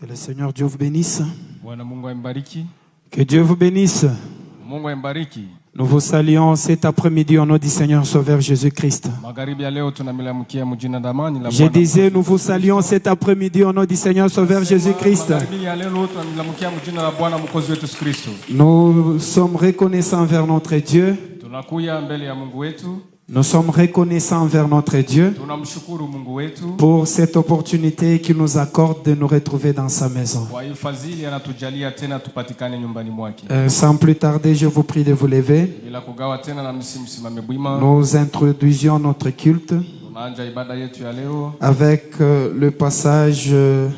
Que le Seigneur Dieu vous bénisse. Que Dieu vous bénisse. Nous vous saluons cet après-midi au nom du Seigneur Sauveur Jésus-Christ. Je disais, nous vous saluons cet après-midi au nom du Seigneur Sauveur Jésus-Christ. Nous sommes reconnaissants envers notre Dieu. Nous sommes reconnaissants envers notre Dieu pour cette opportunité qu'il nous accorde de nous retrouver dans sa maison. Sans plus tarder, je vous prie de vous lever. Nous introduisions notre culte avec le passage de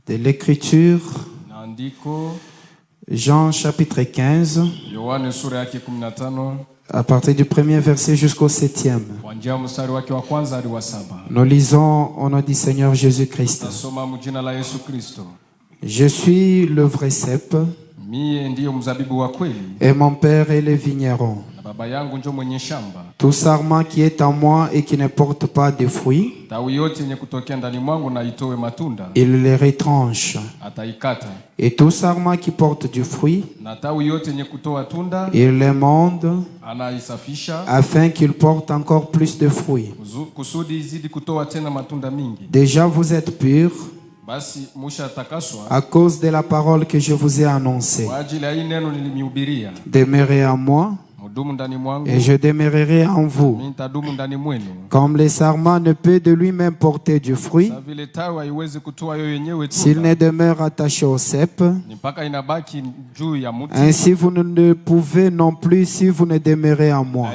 l'Écriture, Jean chapitre 15. À partir du premier verset jusqu'au 7e. Nous lisons au nom du Seigneur Jésus-Christ. Je suis le vrai cep et mon père est le vigneron. Tout sarment qui est en moi et qui ne porte pas de fruits, il les retranche. Et tout sarment qui porte du fruit, il les monde afin qu'il porte encore plus de fruits. Déjà vous êtes purs à cause de la parole que je vous ai annoncée. Demeurez en moi et je demeurerai en vous. Comme le sarment ne peut de lui-même porter du fruit s'il ne demeure attaché au cep, ainsi vous ne pouvez non plus si vous ne demeurez en moi.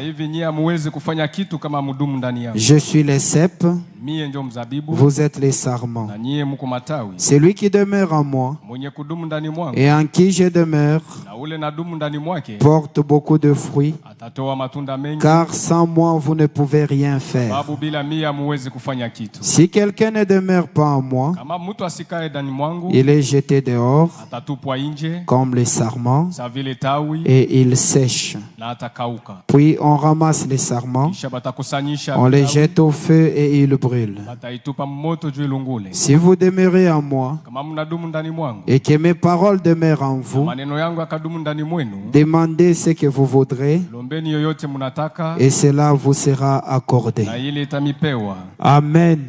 Je suis le cep, vous êtes les sarments. Celui qui demeure en moi et en qui je demeure porte beaucoup de fruits, car sans moi vous ne pouvez rien faire. Si quelqu'un ne demeure pas en moi, il est jeté dehors comme les sarments et il sèche. Puis on ramasse les sarments, on les jette au feu et ils brûlent. Si vous demeurez en moi et que mes paroles demeurent en vous, demandez ce que vous voudrez et cela vous sera accordé. Amen.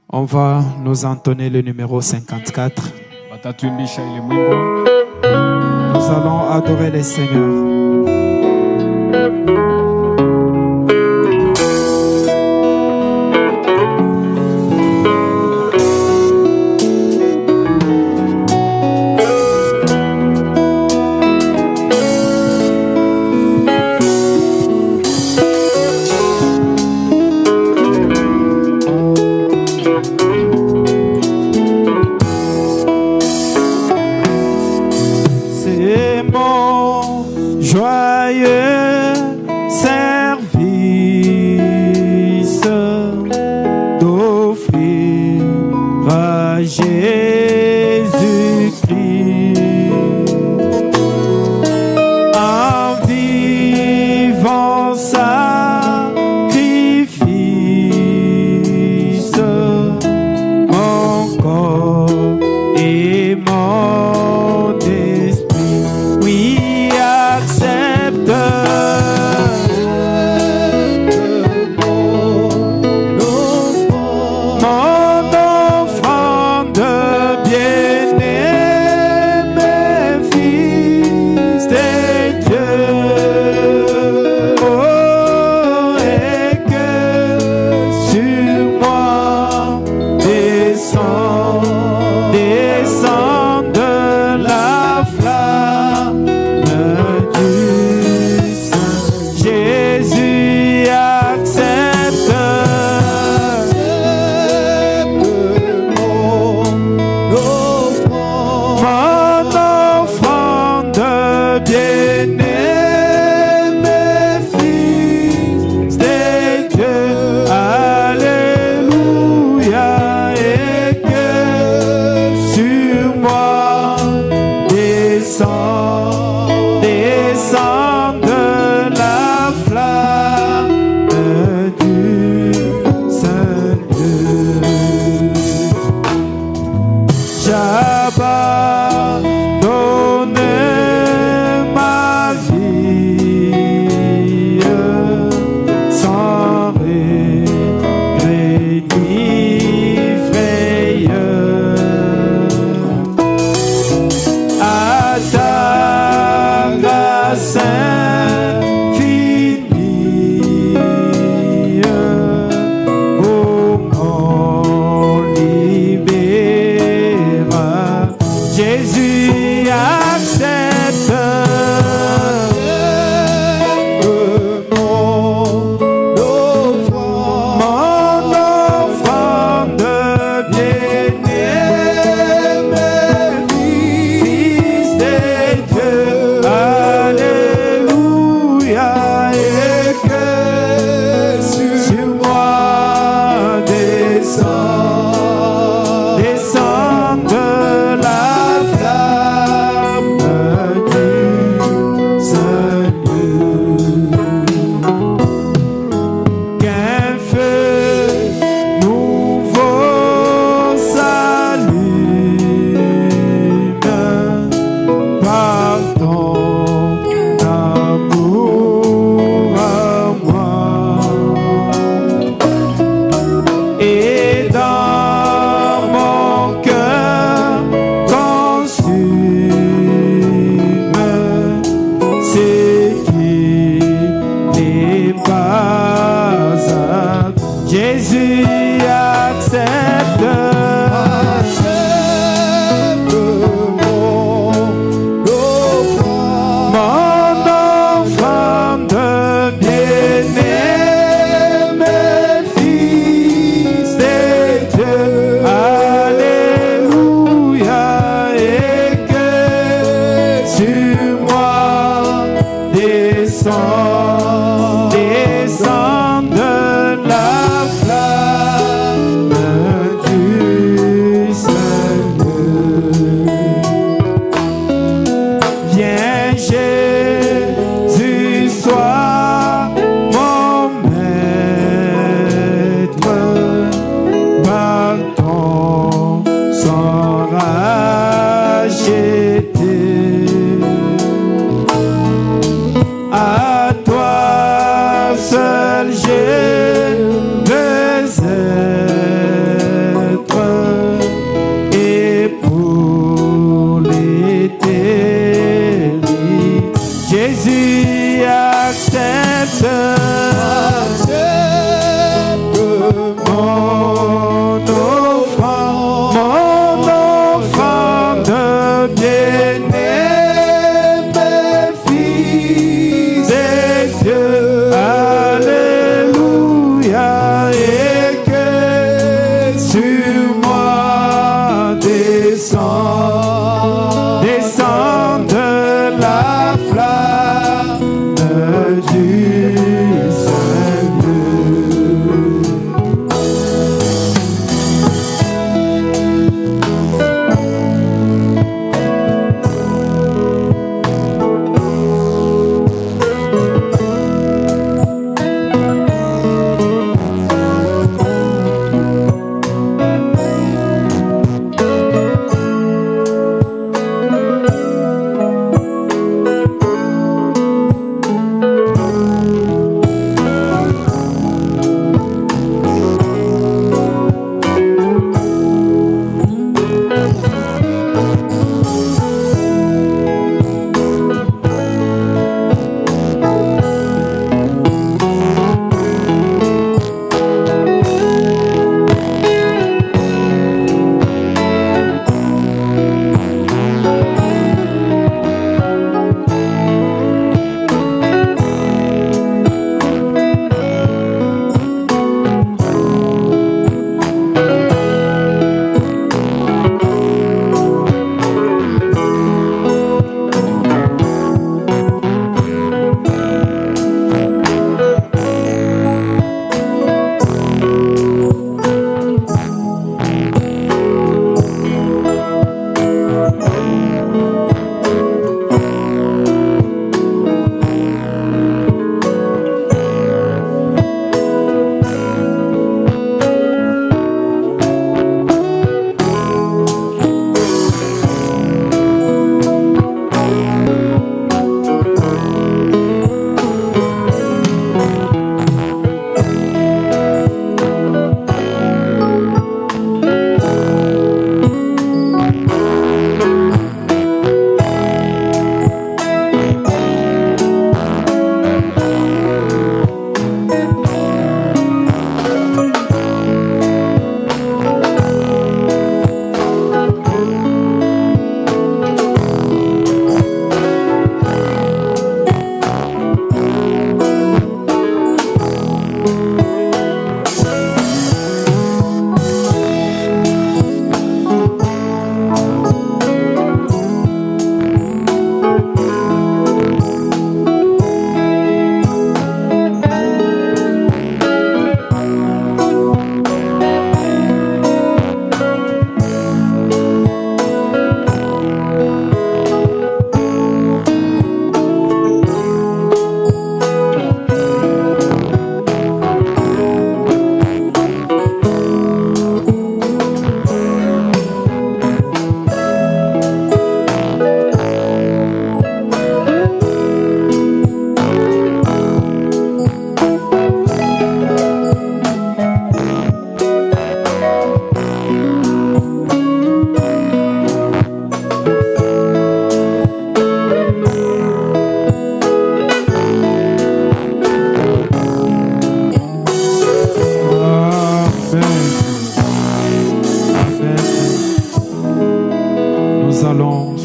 On va nous entonner le numéro 54. Nous allons adorer le Seigneur. Accepte Descends de la flamme.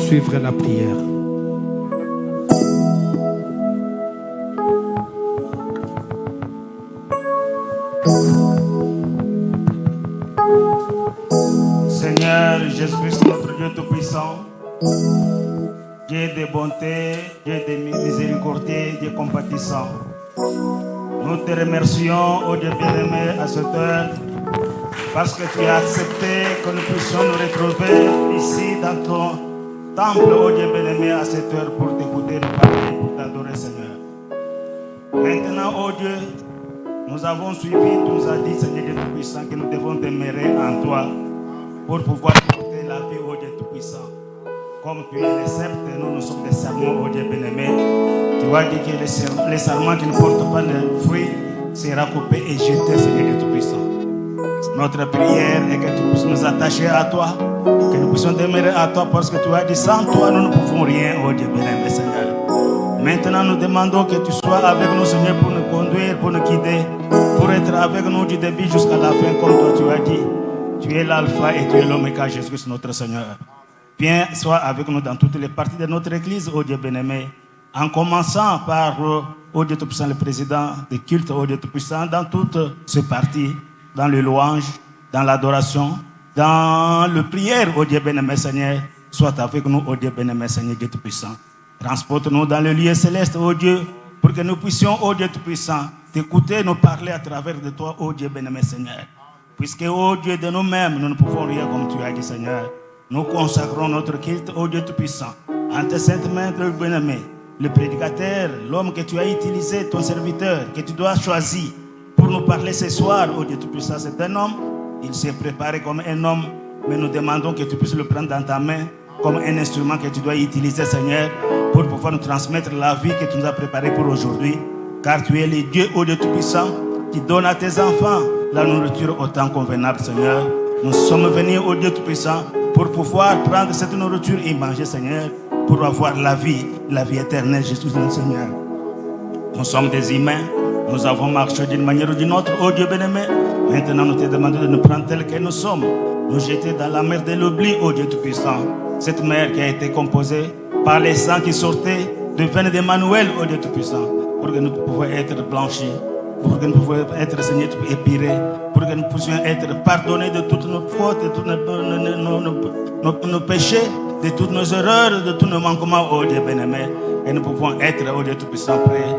suivre la prière. Seigneur Jésus-Christ, notre Dieu Tout-Puissant, Dieu de bonté, Dieu de miséricorde, Dieu compatissant. Nous te remercions, ô Dieu bien-aimé, à cette heure, parce que tu as accepté que nous puissions nous retrouver ici dans ton temple, ô Dieu bien-aimé, à cette heure pour t'écouter, nous parler, pour t'adorer, Seigneur. Maintenant, ô Dieu, nous avons suivi, tu nous as dit, Seigneur Dieu Tout-Puissant, que nous devons demeurer en toi pour pouvoir porter la vie, ô Dieu Tout-Puissant. Comme tu es le sceptre, nous sommes des serments, ô Dieu bien-aimé. Tu as dit que les serments qui ne portent pas le fruit sera coupé et jeté, Seigneur Dieu Tout-Puissant. Notre prière est que tu puisses nous attacher à toi, que nous puissions demeurer à toi, parce que tu as dit sans toi, nous ne pouvons rien, oh Dieu bien-aimé, Seigneur. Maintenant, nous demandons que tu sois avec nous, Seigneur, pour nous conduire, pour nous guider, pour être avec nous du début jusqu'à la fin, comme toi tu as dit. Tu es l'alpha et tu es l'oméga, Jésus-Christ, notre Seigneur. Viens, sois avec nous dans toutes les parties de notre Église, oh Dieu bien-aimé, en commençant par, oh Dieu Tout-Puissant, le président des cultes, oh Dieu Tout-Puissant, dans toutes ces parties, dans le louange, dans l'adoration, dans le prière, oh Dieu bien-aimé Seigneur, sois avec nous, oh Dieu bien-aimé Seigneur, Dieu Tout-Puissant. Transporte-nous dans le lieu céleste, oh Dieu, pour que nous puissions, oh Dieu Tout-Puissant, t'écouter, nous parler à travers de toi, oh Dieu bien-aimé Seigneur. Puisque, oh Dieu, de nous-mêmes, nous ne pouvons rien comme tu as dit, Seigneur. Nous consacrons notre culte, oh Dieu Tout-Puissant, en tes saintes mains, bien-aimé, le prédicateur, l'homme que tu as utilisé, ton serviteur, que tu dois choisir pour nous parler ce soir, oh Dieu Tout-Puissant. C'est un homme, il s'est préparé comme un homme, mais nous demandons que tu puisses le prendre dans ta main comme un instrument que tu dois utiliser, Seigneur, pour pouvoir nous transmettre la vie que tu nous as préparée pour aujourd'hui. Car tu es le Dieu, oh Dieu Tout-Puissant, qui donne à tes enfants la nourriture au temps convenable, Seigneur. Nous sommes venus, oh Dieu Tout-Puissant, pour pouvoir prendre cette nourriture et manger, Seigneur, pour avoir la vie éternelle, Jésus, notre Seigneur. Nous sommes des humains, nous avons marché d'une manière ou d'une autre, oh Dieu bien-aimé. Maintenant, nous te demandons de nous prendre tels que nous sommes, nous jeter dans la mer de l'oubli, oh Dieu Tout-Puissant. Cette mer qui a été composée par les sangs qui sortaient de veine d'Emmanuel, oh Dieu Tout-Puissant, pour que nous puissions être blanchis, pour que nous puissions être, Seigneur, épirés, pour que nous puissions être pardonnés de toutes nos fautes, de tous nos péchés, de toutes nos erreurs, de tous nos manquements, oh Dieu bien-aimé. Et nous pouvons être, oh Dieu Tout-Puissant, prêts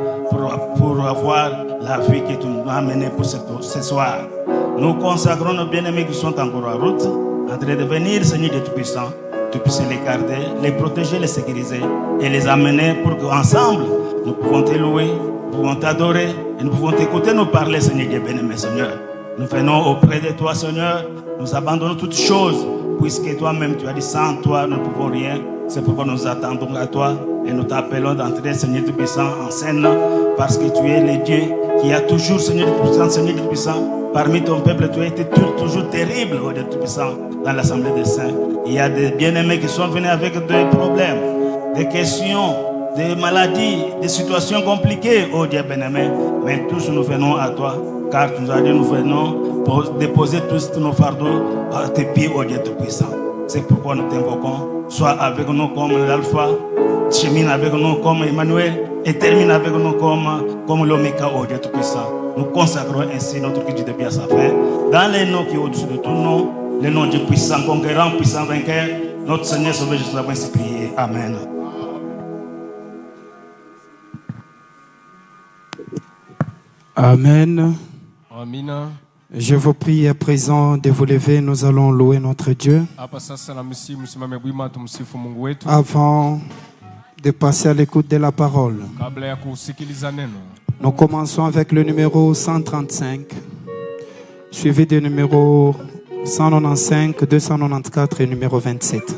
pour avoir la vie que tu nous as amenée pour ce soir. Nous consacrons nos bien-aimés qui sont encore en route, en train de venir, Seigneur Dieu Tout-Puissant. Tu puisses les garder, les protéger, les sécuriser et les amener pour qu'ensemble, nous pouvons te louer, nous pouvons t'adorer et nous pouvons t'écouter nous parler, Seigneur Dieu bien-aimé, Seigneur. Nous venons auprès de toi, Seigneur, nous abandonnons toutes choses, puisque toi-même, tu as dit sans toi, nous ne pouvons rien. C'est pourquoi nous attendons à toi et nous t'appelons d'entrer, Seigneur Tout-Puissant, en scène, parce que tu es le Dieu qui a toujours, Seigneur Tout-Puissant, Seigneur Tout-Puissant, parmi ton peuple, tu as été toujours terrible, oh Dieu Tout-Puissant, dans l'Assemblée des Saints. Il y a des bien-aimés qui sont venus avec des problèmes, des questions, des maladies, des situations compliquées, oh Dieu bien-aimé. Mais tous nous venons à toi, car tu nous as dit, nous venons pour déposer tous nos fardeaux à tes pieds, oh Dieu Tout-Puissant. C'est pourquoi nous t'invoquons. Sois avec nous comme l'Alpha, chemine avec nous comme Emmanuel et termine avec nous comme l'Oméga, oh Dieu Tout-Puissant. Nous consacrons ainsi notre culte depuis à sa fin, dans les noms qui sont au-dessus de tout nom, le nom du puissant conquérant, puissant vainqueur, notre Seigneur Sauveur Jésus, nous avons ainsi prié. Amen. Amen. Amen. Je vous prie à présent de vous lever, nous allons louer notre Dieu. Avant de passer à l'écoute de la parole, nous commençons avec le numéro 135, suivi du numéro 195, 294 et numéro 27.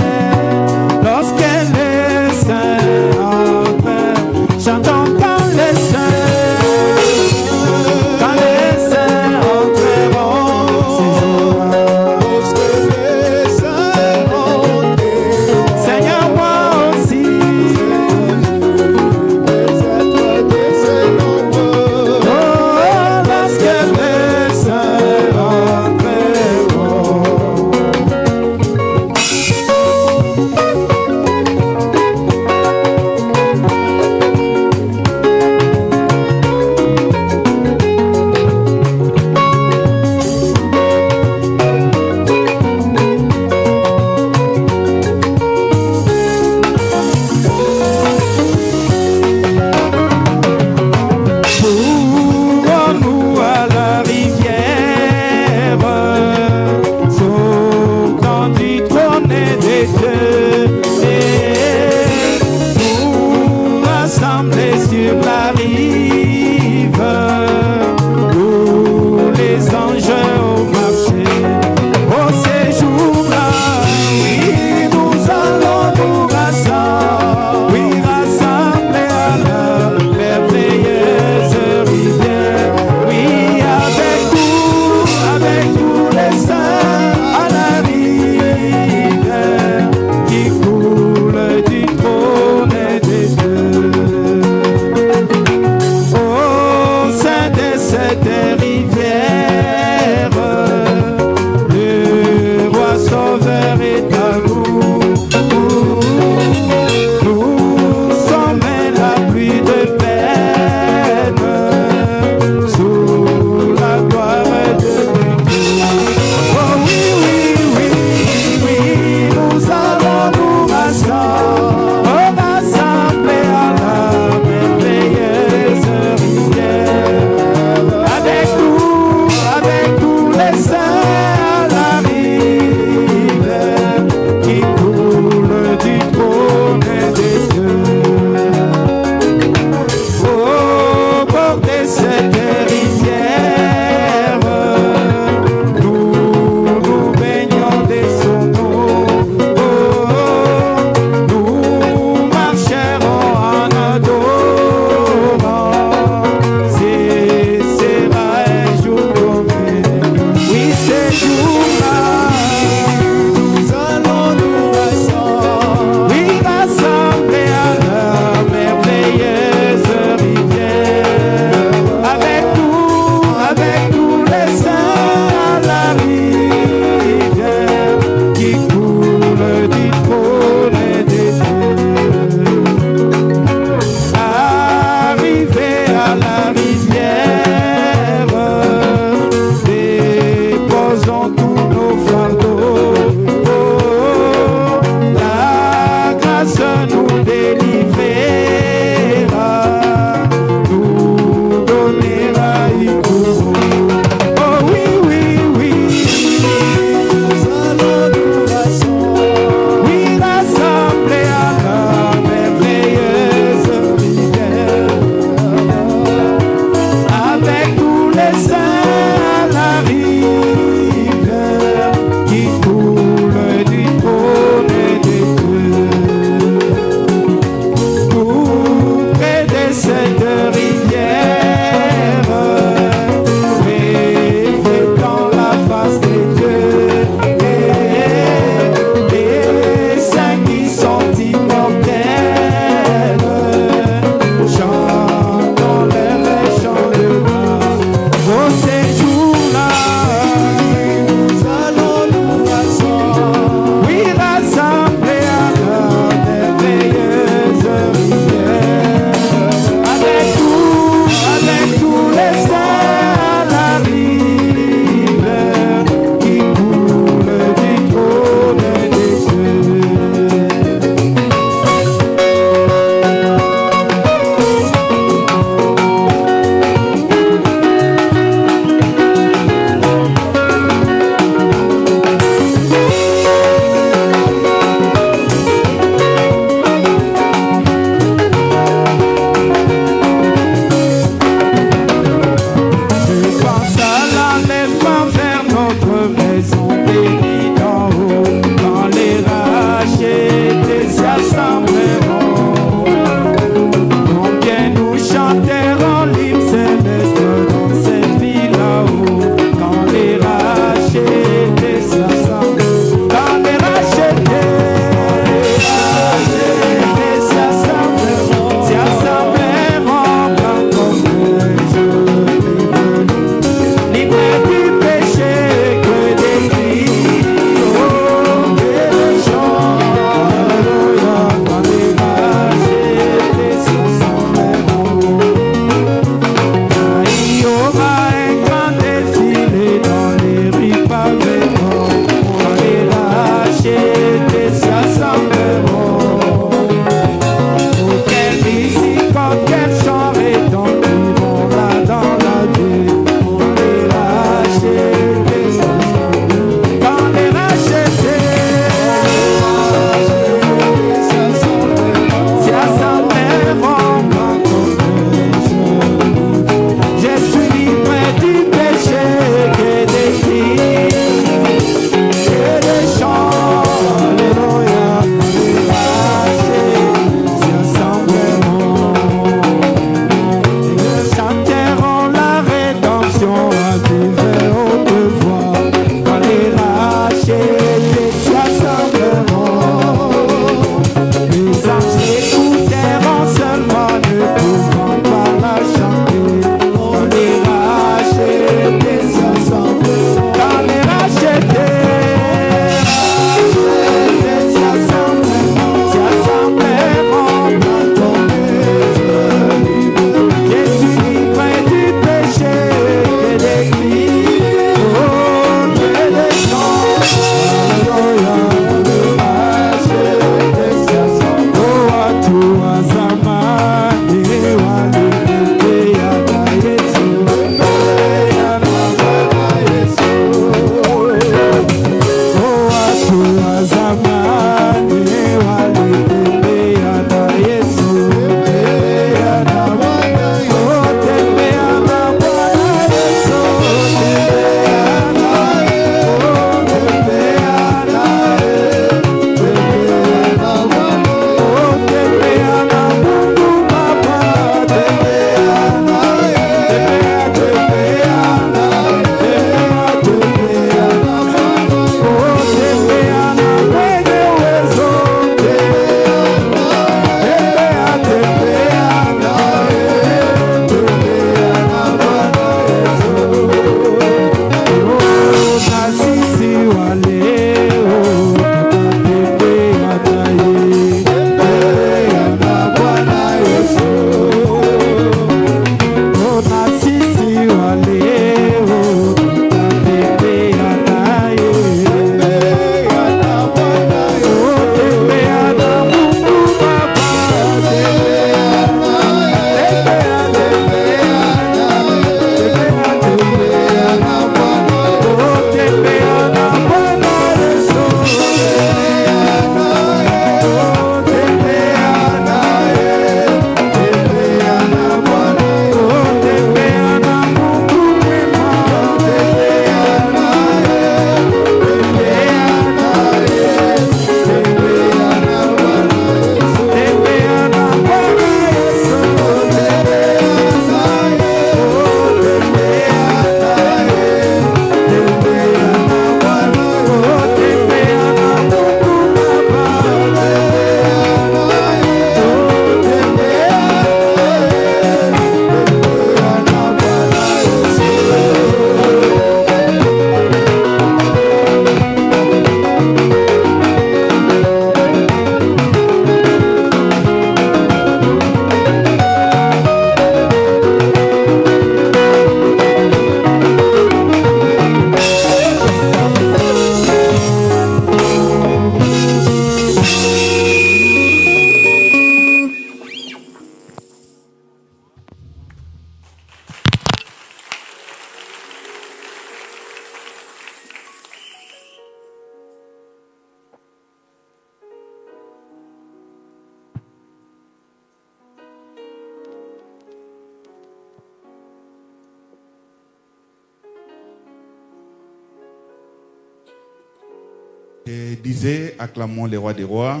Et disait, acclamons les rois des rois.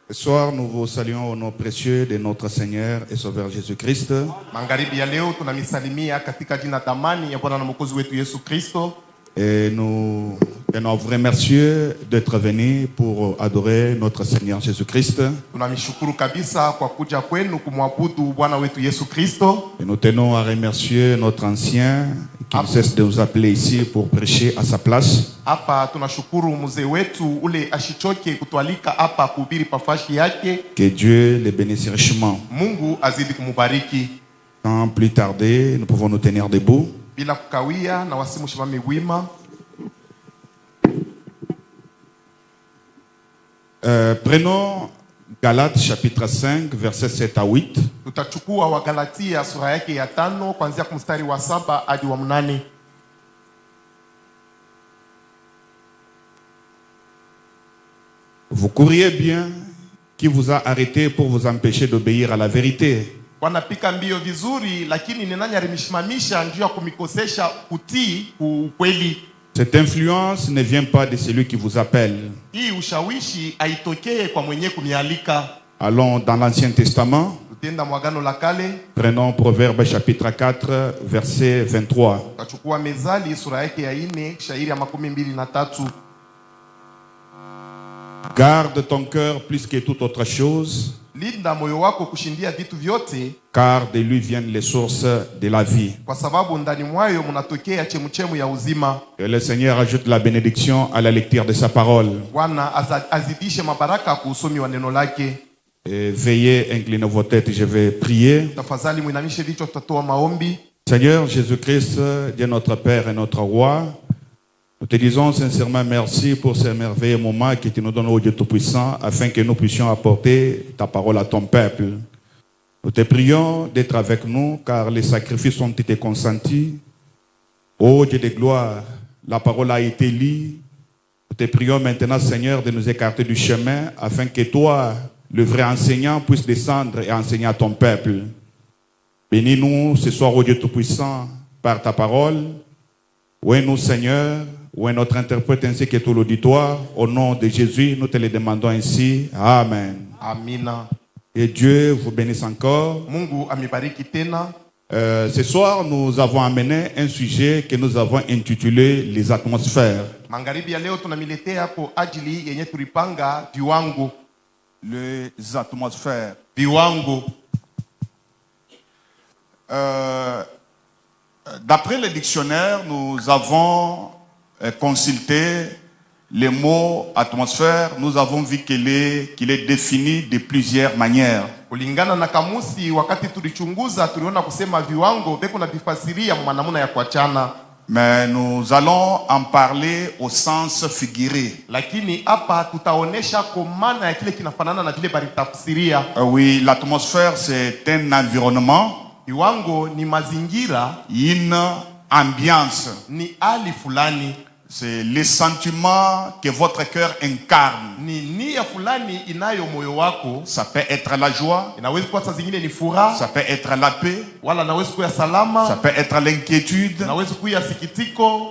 Ce soir, nous vous saluons au nom précieux de notre Seigneur et Sauveur Jésus-Christ. Et nous tenons vous remercier d'être venus pour adorer notre Seigneur Jésus-Christ. Et nous tenons à remercier notre ancien qui ne cesse de nous appeler ici pour prêcher à sa place. Que Dieu les bénisse richement. Sans plus tarder, nous pouvons nous tenir debout. Prenons Galates chapitre 5 versets 7 à 8. Vous courriez bien, qui vous a arrêté pour vous empêcher d'obéir à la vérité? Cette influence ne vient pas de celui qui vous appelle. Allons dans l'Ancien Testament. Prenons Proverbe chapitre 4 verset 23. Garde ton cœur plus que toute autre chose, car de lui viennent les sources de la vie. Et le Seigneur ajoute la bénédiction à la lecture de sa parole. Et veillez, inclinez vos têtes, je vais prier. Seigneur Jésus-Christ, Dieu notre Père et notre Roi, nous te disons sincèrement merci pour ces merveilleux moments que tu nous donnes, ô Dieu Tout-Puissant, afin que nous puissions apporter ta parole à ton peuple. Nous te prions d'être avec nous, car les sacrifices ont été consentis. Ô Dieu de gloire, la parole a été lue. Nous te prions maintenant, Seigneur, de nous écarter du chemin, afin que toi, le vrai enseignant, puisse descendre et enseigner à ton peuple. Bénis-nous ce soir, ô Dieu Tout-Puissant, par ta parole. Oui, nous, Seigneur, oui, notre interprète ainsi que tout l'auditoire, au nom de Jésus, nous te le demandons ainsi. Amen. Amina. Et Dieu vous bénisse encore. Ce soir, nous avons amené un sujet que nous avons intitulé les atmosphères. Les atmosphères. D'après le dictionnaire, nous avons consulté le mot atmosphère. Nous avons vu qu'il est défini de plusieurs manières. Mais nous allons en parler au sens figuré. Oui, l'atmosphère, c'est un environnement, une ambiance. C'est les sentiments que votre cœur incarne. Ça peut être la joie, ça peut être la paix, ça peut être l'inquiétude.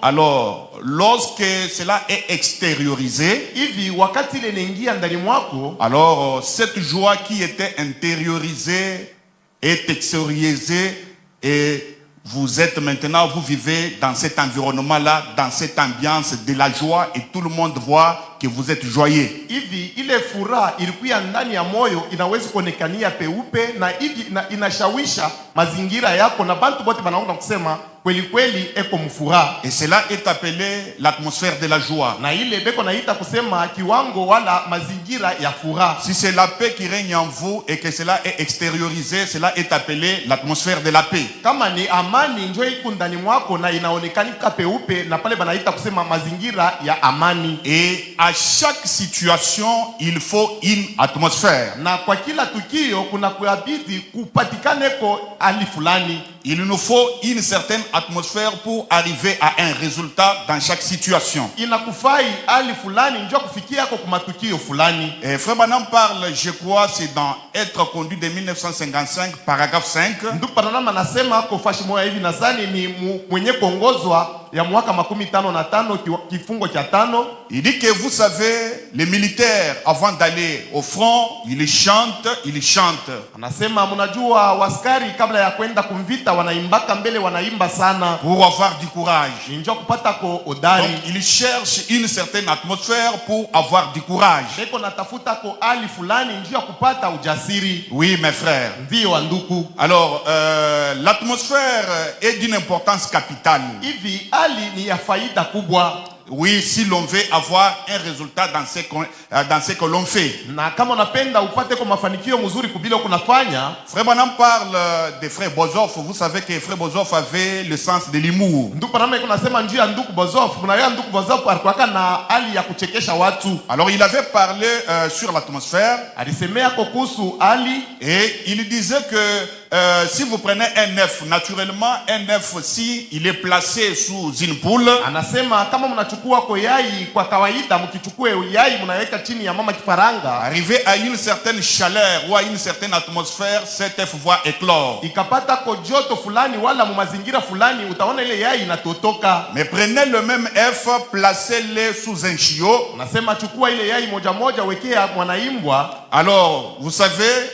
Alors, lorsque cela est extériorisé, alors cette joie qui était intériorisée est extériorisée et vous êtes maintenant, vous vivez dans cet environnement-là, dans cette ambiance de la joie et tout le monde voit que vous êtes joyeux. Et cela est appelé l'atmosphère de la joie. Si c'est la paix qui règne en vous et que cela est extériorisé, cela est appelé l'atmosphère de la paix. Et à chaque situation, il faut une atmosphère. Na kwa kila tukio kuna kuabidi kupatikaneko hali fulani. Il nous faut une certaine atmosphère pour arriver à un résultat dans chaque situation. Inakufai hali fulani njoo kufikia kwa matukio fulani. Et Frère Branham parle, je crois, c'est dans Être conduit de 1955, paragraphe 5. Ndugu Branham anasema kwa fashi moja hivi nadhani ni mwenye kuongozwa ya mwaka 15 kifungo cha 5. Il dit que vous savez, les militaires avant d'aller au front, ils chantent. Anasema mnajua waskari kabla ya kwenda kumvita wanaimbaka mbele, wanaimba sana pour avoir du courage. Njoo kupata ko odari. Donc ils cherchent une certaine atmosphère pour avoir du courage. Beko natafuta ko hali fulani njoo kupata ujasiri. Oui mes frères. Ndio ndugu. Alors l'atmosphère est d'une importance capitale. Hivi hali ni ya faida kubwa. Oui, si l'on veut avoir un résultat dans ce que l'on fait. Na kama unapenda upate kwa mafanikio mzuri kubila kunafanya. Frère Branham parle de Frère Bozoff. Vous savez que Frère Bozoff avait le sens de l'humour. Ndugu Branham kunasema njoo ya ndugu Bozoff. Mnaelewa ndugu Bozoff alikuwa na hali ya kuchekesha watu. Alors il avait parlé sur l'atmosphère. Alisemea kuhusu hali et il disait que si vous prenez un œuf, naturellement un œuf si il est placé sous une poule. Anasema kama mnachukua kwa yai kwa kawaida mkichukue yai mnaweka chini ya mama kifaranga. Arrivé à une certaine chaleur ou à une certaine atmosphère, cet œuf va éclore. Ikapata ko joto fulani wala mazingira fulani utaona ile yai inatotoka. Mais prenez le même œuf, placez-le sous un chiot. Anasema chukua ile yai moja moja wekea mwanaimbwa. Alors, vous savez,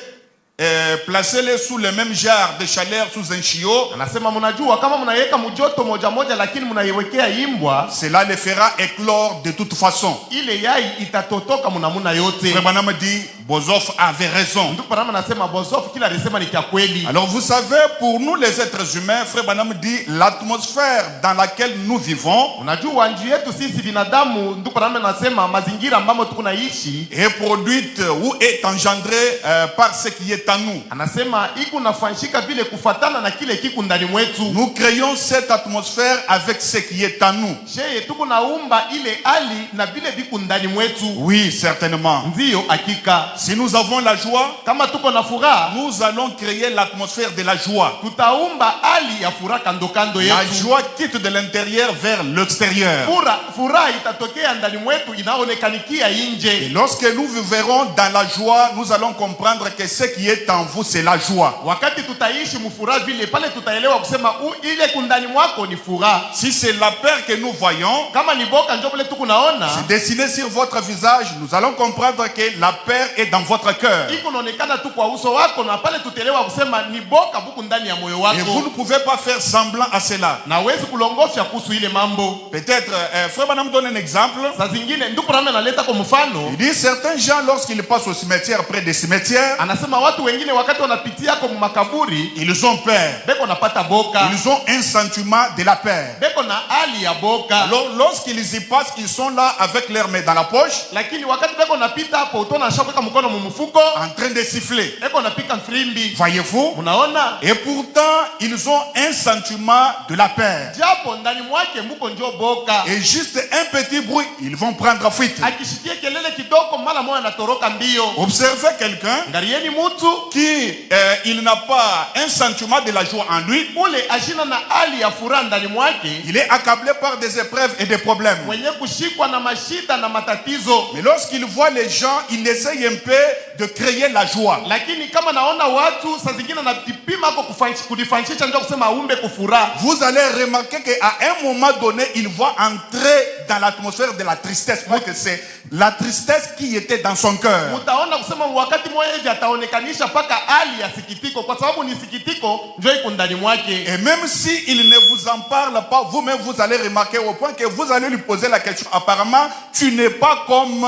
placez-les sous le même jar de chaleur sous un chiot. Anasema mnajua kama mnaweka mjoto moja moja lakini mnaiwekea imbwa, cela le fera éclore de toute façon. Ile yai itatotoka mnamuna yote. Frère Branham dit Bozoff avait raison. Ndugu Branham anasema Bozoff kila alisema ni kwa kweli. Alors vous savez, pour nous les êtres humains, Frère Branham dit l'atmosphère dans laquelle nous vivons. Unajua njia yetu sisi binadamu, ndugu Branham anasema mazingira ambamo tunaishi est produite ou est engendrée par ce qui est en nous. Anasema iko nafanyika vile kufatana na kile kiko ndani mwetu. Nous créons cette atmosphère avec ce qui est en nous. Sheye tuko naumba ile hali na vile viko ndani mwetu. Oui, certainement. Ndio hakika. Si nous avons la joie, kama tuko na furaha, nous allons créer l'atmosphère de la joie. Tutaumba hali ya furaha kando kando yetu. La joie quitte de l'intérieur vers l'extérieur. Furaha itatokea ndani mwetu inaonekanikia nje. Et lorsque nous vivrons dans la joie, nous allons comprendre que ce qui est en vous c'est la joie. Wakati tutaishi mfuraha vile pale tutaelewa kusema ile kundani mwako ni furaha. Si c'est la peur que nous voyons, kama ni boka njoo pale tuko naona, c'est dessiné sur votre visage, nous allons comprendre que la peur est dans votre cœur. Iko naonekana tu kwa uso wako na pale tutaelewa kusema ni boka buku ndani ya moyo wako. Et vous ne pouvez pas faire semblant à cela. Na huwezi kulongosha kuhusu ile mambo. Peut-être Frère Branham donne un exemple. Saa zingine ndugu Branham analeta kwa mfano. Il dit certains gens lorsqu'ils passent au cimetière, près des cimetières, anasema watu wengine wakati wanapitia kwa makaburi, ils ont peur. Beko napata boka. Ils ont un sentiment de la peur. Beko na hali ya boka. Alors lorsqu'ils y passent, ils sont là avec leurs mains dans la poche. Lakini wakati beko napita hapo utaona shaka mkono mumufuko, en train de siffler. Beko napika mfrimbi. Voyez-vous? Unaona? Et pourtant, ils ont un sentiment de la peur. Japo ndani mwake mko njoo boka. Et juste un petit bruit, ils vont prendre fuite. Akishikia kelele kidogo mara moja anatoroka mbio. Observez quelqu'un ngarieni mtu qui il n'a pas un sentiment de la joie en lui. Ule ashina na hali ya furaha ndani mwake. Il est accablé par des épreuves et des problèmes. Mwenye kushikwa na mashida na matatizo. Mais lorsqu'il voit les gens, il essaye un peu de créer la joie. Lakini kama naona watu saa zingine na kipima kwa kudifanyisha ndio kusema umbe kufuraha. Vous allez remarquer qu'à un moment donné, il va entrer dans l'atmosphère de la tristesse. Parce que c'est la tristesse qui était dans son cœur. Utaona kusema wakati mmoja hivi ataonekanisha paka hali ya sikitiko kwa sababu ni sikitiko ndio iko ndani mwake. Et même si il ne vous en parle pas, vous-même vous allez remarquer au point que vous allez lui poser la question. Apparemment, tu n'es pas comme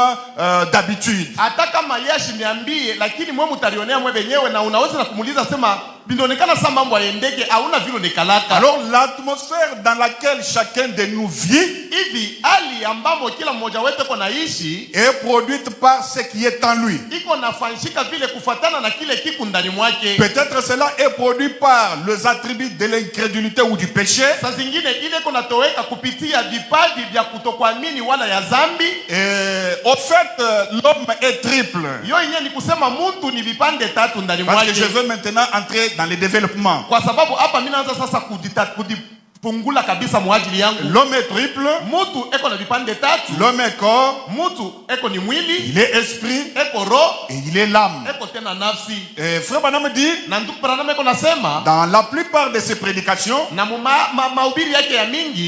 d'habitude. Hata kama yeye niambie lakini mwe mtarionea mwe wenyewe na unaweza na kumuuliza sema Alors l'atmosphère dans laquelle chacun de nous vit est produite par ce qui est en lui. Peut-être cela est produit par les attributs de l'incrédulité ou du péché. Au fait, l'homme est triple. Parce que je veux maintenant entrer dans le développement. L'homme est triple. L'homme est corps. Il est esprit. Et il est l'âme. Frère Branham dit, dans la plupart de ses prédications,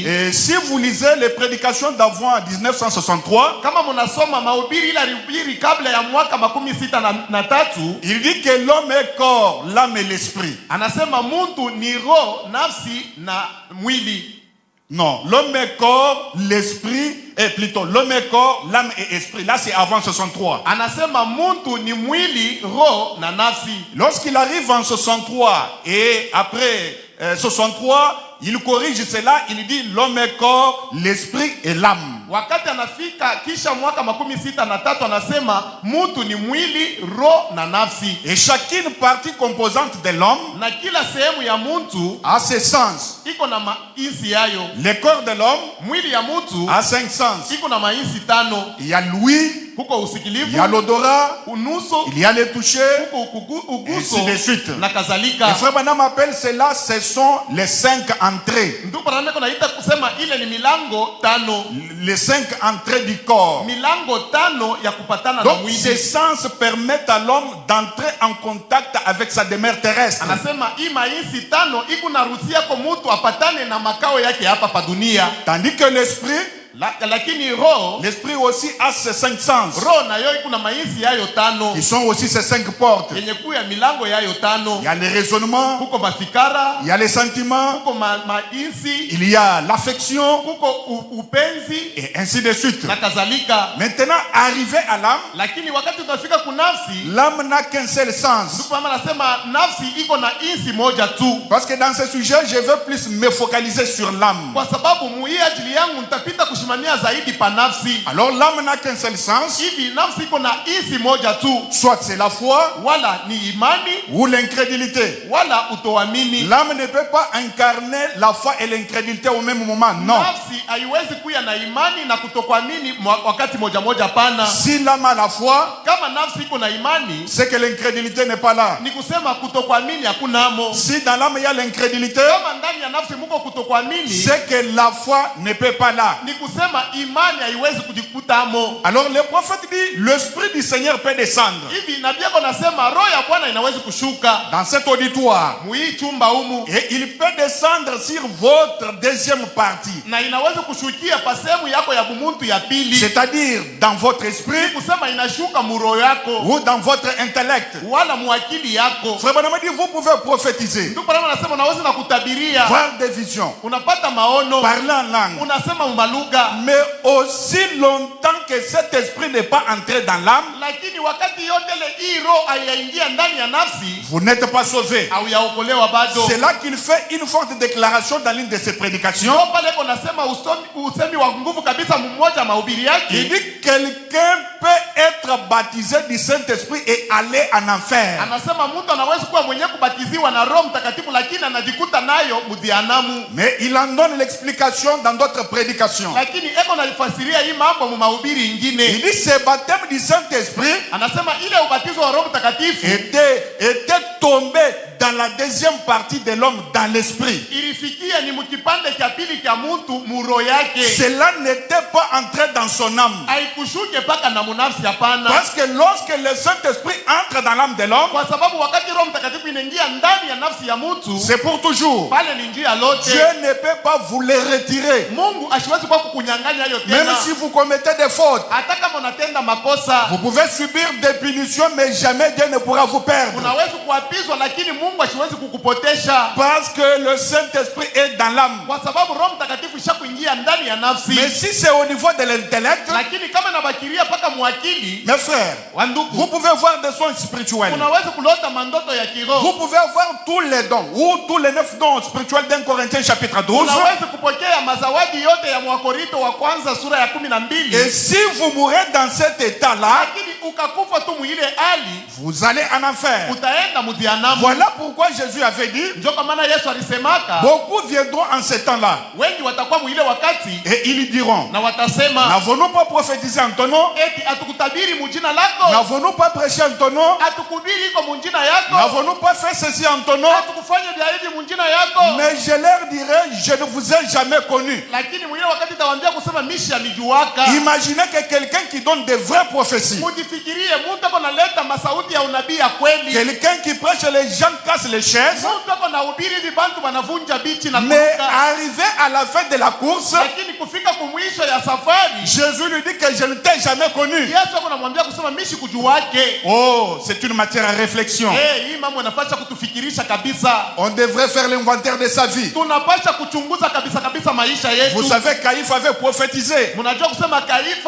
et si vous lisez les prédications d'avant 1963, il dit que l'homme est corps, l'âme et l'esprit. Non, l'homme est corps, l'esprit, et plutôt l'homme est corps, l'âme et esprit. Là c'est avant 63. Lorsqu'il arrive en 63 et après 63, il corrige cela, il dit l'homme est corps, l'esprit et l'âme. Wakati anafika kisha mwaka 63 anasema mtu ni mwili, roho na nafsi. Et chacune partie composante de l'homme na kila sehemu ya mtu a ses sens. Iko na mainsi yayo. Le corps de l'homme, mwili ya mtu a 5 sens. Iko na mainsi 5. Il y a l'ouïe, huko usikilivu, il y a l'odorat, unuso, il y a le toucher, huko uguso, ainsi de suite. Na kazalika. Le frère Branham appelle cela, ce sont les 5 entrées. Ndugu Branham anaita kusema ile ni milango 5. Les 5 entrées du corps. Milango 5 ya kupatana na mwili. Ces sens permettent à l'homme d'entrer en contact avec sa demeure terrestre. Anasema hii mainsi 5 iko na ruhusa kwa mtu apatane na makao yake hapa pa dunia. Tandis que l'esprit, l'esprit aussi a ses 5 sens. Qui sont aussi ses 5 portes. Il y a les raisonnements. Il y a les sentiments. Il y a l'affection. Et ainsi de suite. Maintenant, arrivé à l'âme, l'âme n'a qu'un seul sens. Parce que dans ce sujet, je veux plus me focaliser sur l'âme. Alors l'âme n'a qu'un seul sens. Soit c'est la foi ou l'incrédulité. L'âme ne peut pas incarner la foi et l'incrédulité au même moment. Non. Si l'âme a la foi, c'est que l'incrédulité n'est pas là. Si dans l'âme il y a l'incrédulité, c'est que la foi ne peut pas là. Alors le prophète dit, l'esprit du Seigneur peut descendre dans cet auditoire, et il peut descendre sur votre deuxième partie, c'est-à-dire dans votre esprit ou dans votre intellect. Frère Branham dit, vous pouvez prophétiser, voir des visions, parler en langue, mais aussi longtemps que cet esprit n'est pas entré dans l'âme, vous n'êtes pas sauvé. C'est là qu'il fait une forte déclaration dans l'une de ses prédications. Il dit, quelqu'un peut être baptisé du Saint-Esprit et aller en enfer. Mais il en donne l'explication dans d'autres prédications. Il dit, ce baptême du Saint-Esprit était tombé dans la deuxième partie de l'homme, dans l'esprit. Cela n'était pas entré dans son âme. Parce que lorsque le Saint-Esprit entre dans l'âme de l'homme, c'est pour toujours. Dieu ne peut pas vous les retirer. Même si vous commettez des fautes, vous pouvez subir des punitions, mais jamais Dieu ne pourra vous perdre. Mungu asiwezi kukupotesha. Parce que le Saint-Esprit est dans l'âme. Kwa sababu Roho Mtakatifu ishakuingia ndani ya nafsi. Mais si c'est au niveau de l'intellect, lakini kama nabakiria paka mwakili, mes frères, vous pouvez voir des sons spirituels. Unaweza kulota mandoto ya kiroho. Vous pouvez avoir tous les dons ou tous les 9 dons spirituels d'un Corinthiens chapitre 12. Unaweza kupokea mazawadi yote ya Wakorinto wa kwanza sura ya 12. Et si vous mourrez dans cet état-là, lakini ukakufa tu mwile hali, vous allez en enfer. Utaenda mudhianamu. Voilà pourquoi Jésus avait dit, ndio kwa maana Yesu alisemaka, beaucoup viendront en ce temps-là. Wengi watakuwa mwile wakati, et ils diront, na watasema, n'avons-nous pas prophétisé en ton nom? Eti atukutabiri mujina lako? N'avons-nous pas prêché en ton nom? Atukubiri iko mujina yako? N'avons-nous pas fait ceci en ton nom? Atukufanya vya hivi mujina yako? Mais je leur dirai, je ne vous ai jamais connu. Lakini mwile wakati tawaambia kusema mishi amijuaka. Imaginez que quelqu'un qui donne des vraies prophéties, mujifikirie mtu ako naleta masauti ya unabii ya kweli, quelqu'un qui prêche, les gens cassent les chaises, mtu ako nahubiri hivi bantu wanavunja bichi na mais arrivé à la fin de la course, lakini kufika kumwisho ya safari, Jésus lui dit que je ne t'ai jamais connu. Yesu ako namwambia kusema mishi kujuake. Oh, c'est une matière à réflexion. Hii mambo yanapaswa kutufikirisha kabisa. On devrait faire l'inventaire de sa vie. Tunapaswa kuchunguza kabisa kabisa maisha yetu. Vous savez, Caïphe avait prophétisé. Mnajua kusema Caïphe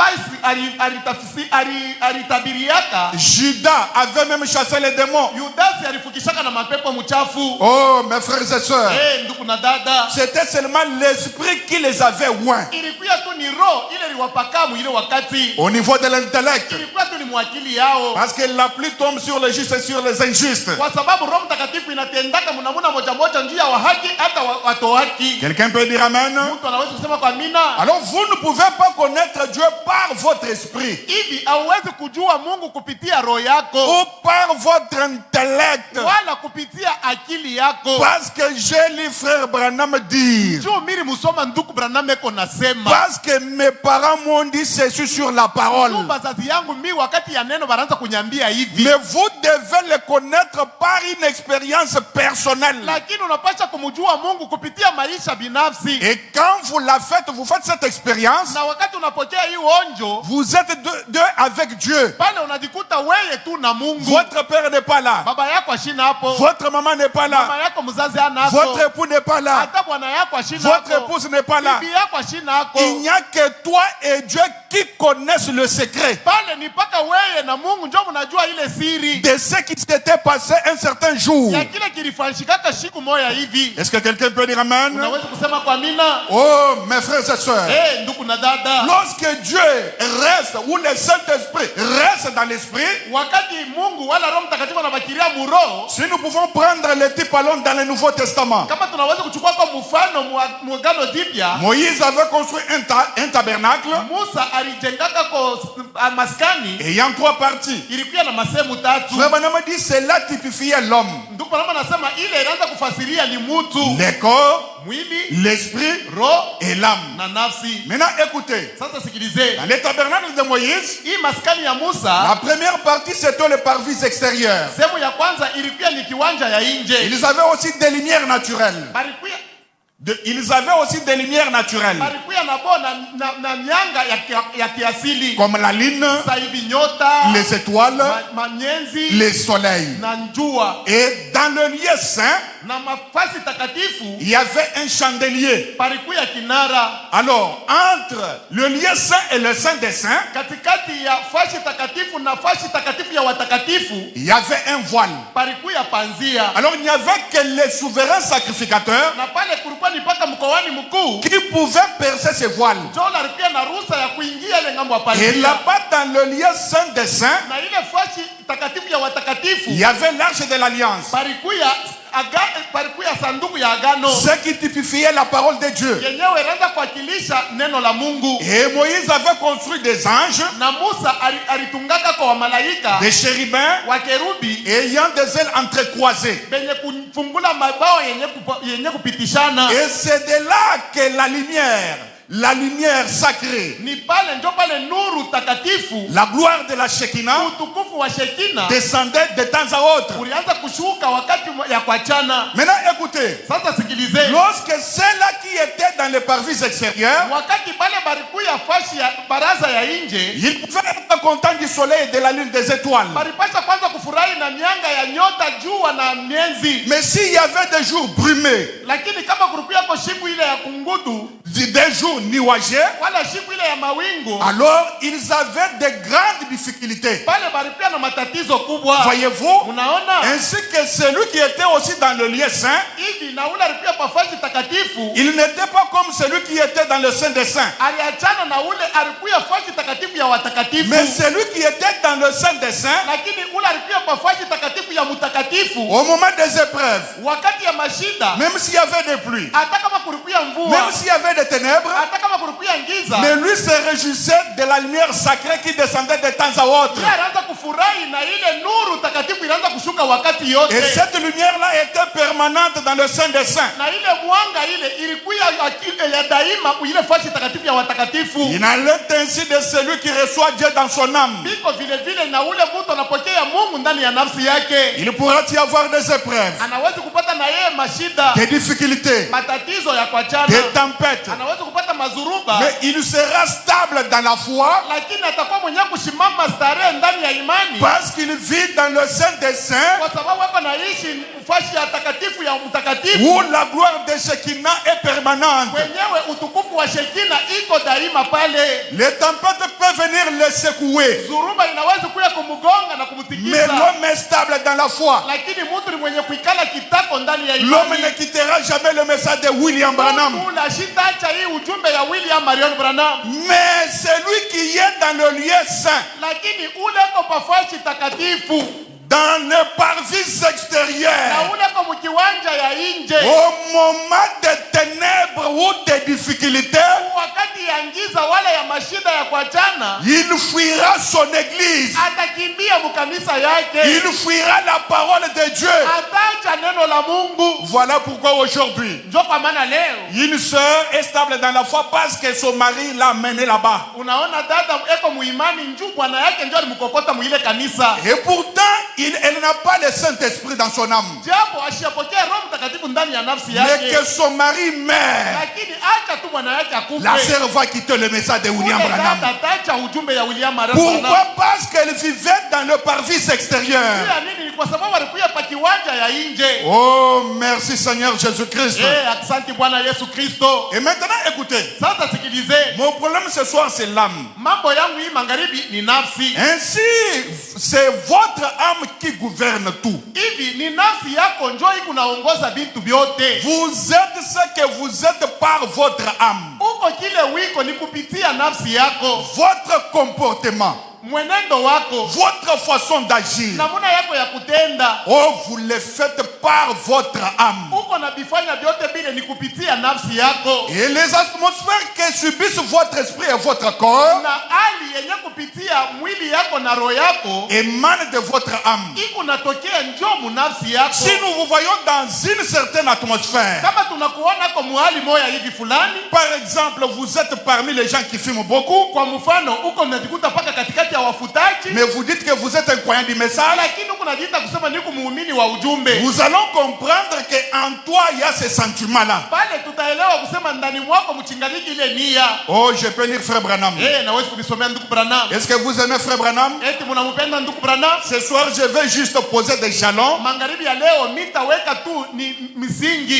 alitabiriaka. Judas avait même chassé les démons. Yudasi alifukishaka na mapepo mchafu. Oh, mes frères et sœurs. Ndugu na dada. C'était seulement l'esprit qui les avait oints. Ilikuwa tu ni roho ile liwapaka mwile wakati. Au niveau de l'intellect. Ilikuwa tu ni mwakili yao. Parce que la pluie tombe sur les justes et sur les injustes. Kwa sababu Roho Mtakatifu inatendaka mnamuna moja moja njia wa haki hata watu haki. Quelqu'un peut dire amen? Mtu anaweza kusema kwa amina. Alors vous ne pouvez pas connaître Dieu par votre esprit. Hivi hauwezi kujua Mungu kupitia roho yako. Ou par votre intellect. Wala kupitia akili yako. Parce que j'ai lu frère Branham dire. Njoo mimi musoma ndugu Branham eko nasema. Parce que mes parents m'ont dit c'est sur la parole. Bazazi yangu mimi wakati ya neno banaanza kunyambia hivi. Mais vous devez le connaître par une expérience personnelle. Lakini unapaswa kumjua Mungu kupitia maisha binafsi. Et quand vous la faites, vous faites cette expérience. Na wakati unapokea hii onjo, vous êtes deux avec Dieu. Pale unajikuta wewe tu na Mungu. Votre père n'est pas là. Baba yako ashina hapo. Votre maman n'est pas là. Mama yako mzazi hana hapo. Votre époux n'est pas là. Hata bwana yako ashina hapo. Votre épouse n'est pas là. Bibi yako ashina hapo. Il n'y a que toi et Dieu qui connaissent le secret. Pale ni paka wewe na Mungu ndio mnajua ile siri. De ce qui s'était passé un certain jour. Ya kile kilifanyika siku moja hivi. Est-ce que quelqu'un peut dire amen? Unaweza kusema kwa amina? Oh, mes frères et sœurs. Ndugu na dada. Lorsque Dieu reste ou le Saint-Esprit reste dans l'esprit, wakati Mungu wala Roho Mtakatifu anabakiria mu roho, si nous pouvons prendre le type allons dans le Nouveau Testament. Kama tunaweza kuchukua kwa mfano mu Agano Jipya, Moïse avait construit un tabernacle. Musa alijengaka kwa maskani ayant 3 parties. Ilikuwa na masehemu 3. Frère Branham dit cela typifiait l'homme. Ndugu Branham anasema ile inaanza kufasiria ni mtu. Le corps, mwili, l'esprit, roho et l'âme. Na nafsi. Maintenant écoutez. Sasa sikilizeni. Dans le tabernacle de Moïse, hii maskani ya Musa, la première partie c'était le parvis extérieur. Sehemu ya kwanza ilikuwa ni kiwanja ya nje. Ils avaient aussi des lumières naturelles. Ils avaient aussi des lumières naturelles. Comme la lune, les étoiles, les soleils. Et dans le lieu saint, il y avait un chandelier. Alors, entre le lieu saint et le saint des saints, il y avait un voile. Alors, il n'y avait que les souverains sacrificateurs qui pouvaient percer ces voiles. Et là-bas, dans le lieu saint des saints, il y avait l'arche de l'alliance. Ce qui typifiait la parole de Dieu. Et Moïse avait construit des anges, des chérubins, ayant des ailes entrecroisées. Et c'est de là que la lumière la lumière sacrée, la gloire de la Shekinah descendait de temps à autre. Maintenant écoutez, lorsque ceux-là qui étaient dans les parvis extérieurs, ils pouvaient être contents du soleil et de la lune, des étoiles. Mais s'il y avait des jours brumés, des jours nuageux, alors ils avaient de grandes difficultés. Voyez-vous, ainsi que celui qui était aussi dans le lieu saint, il n'était pas comme celui qui était dans le Saint des Saints. Mais celui qui était dans le Saint des Saints, au moment des épreuves, même s'il y avait des pluies, même s'il y avait des ténèbres, mais lui se réjouissait de la lumière sacrée qui descendait de temps à autre. Et cette lumière-là était permanente dans le Saint des Saints. Il en est ainsi de celui qui reçoit Dieu dans son âme. Il pourra y avoir des épreuves, des difficultés, des tempêtes, mais il sera stable dans la foi parce qu'il vit dans le Saint des Saints où la gloire de Shekinah est permanente. Les tempêtes peuvent venir le secouer, mais l'homme est stable dans la foi. L'homme ne quittera jamais le message de William Branham. Mais celui qui est dans le lieu saint, dans les parvis extérieurs, au moment des ténèbres ou des difficultés, il fuira son église, il fuira la parole de Dieu. Voilà pourquoi aujourd'hui une sœur est stable dans la foi parce que son mari l'a amenée là-bas. Et pourtant elle n'a pas le Saint-Esprit dans son âme, mais que son mari meurt. La sœur va quitter le message de William Branham. Pourquoi? Parce qu'elle vivait dans le parvis extérieur. Oh, merci Seigneur Jésus-Christ. Et maintenant écoutez, mon problème ce soir c'est l'âme. Ainsi c'est votre âme qui gouverne tout. Vous êtes ce que vous êtes par votre âme. Votre comportement, votre façon d'agir, oh, vous le faites par votre âme. Et les atmosphères que subissent votre esprit et votre corps émanent de votre âme. Si nous vous voyons dans une certaine atmosphère, par exemple, vous êtes parmi les gens qui fument beaucoup, mais vous dites que vous êtes un croyant du message, nous allons comprendre qu'en toi il y a ce sentiment-là. Oh, je peux lire Frère Branham. Est-ce que vous aimez Frère Branham? Ce soir, je vais juste poser des jalons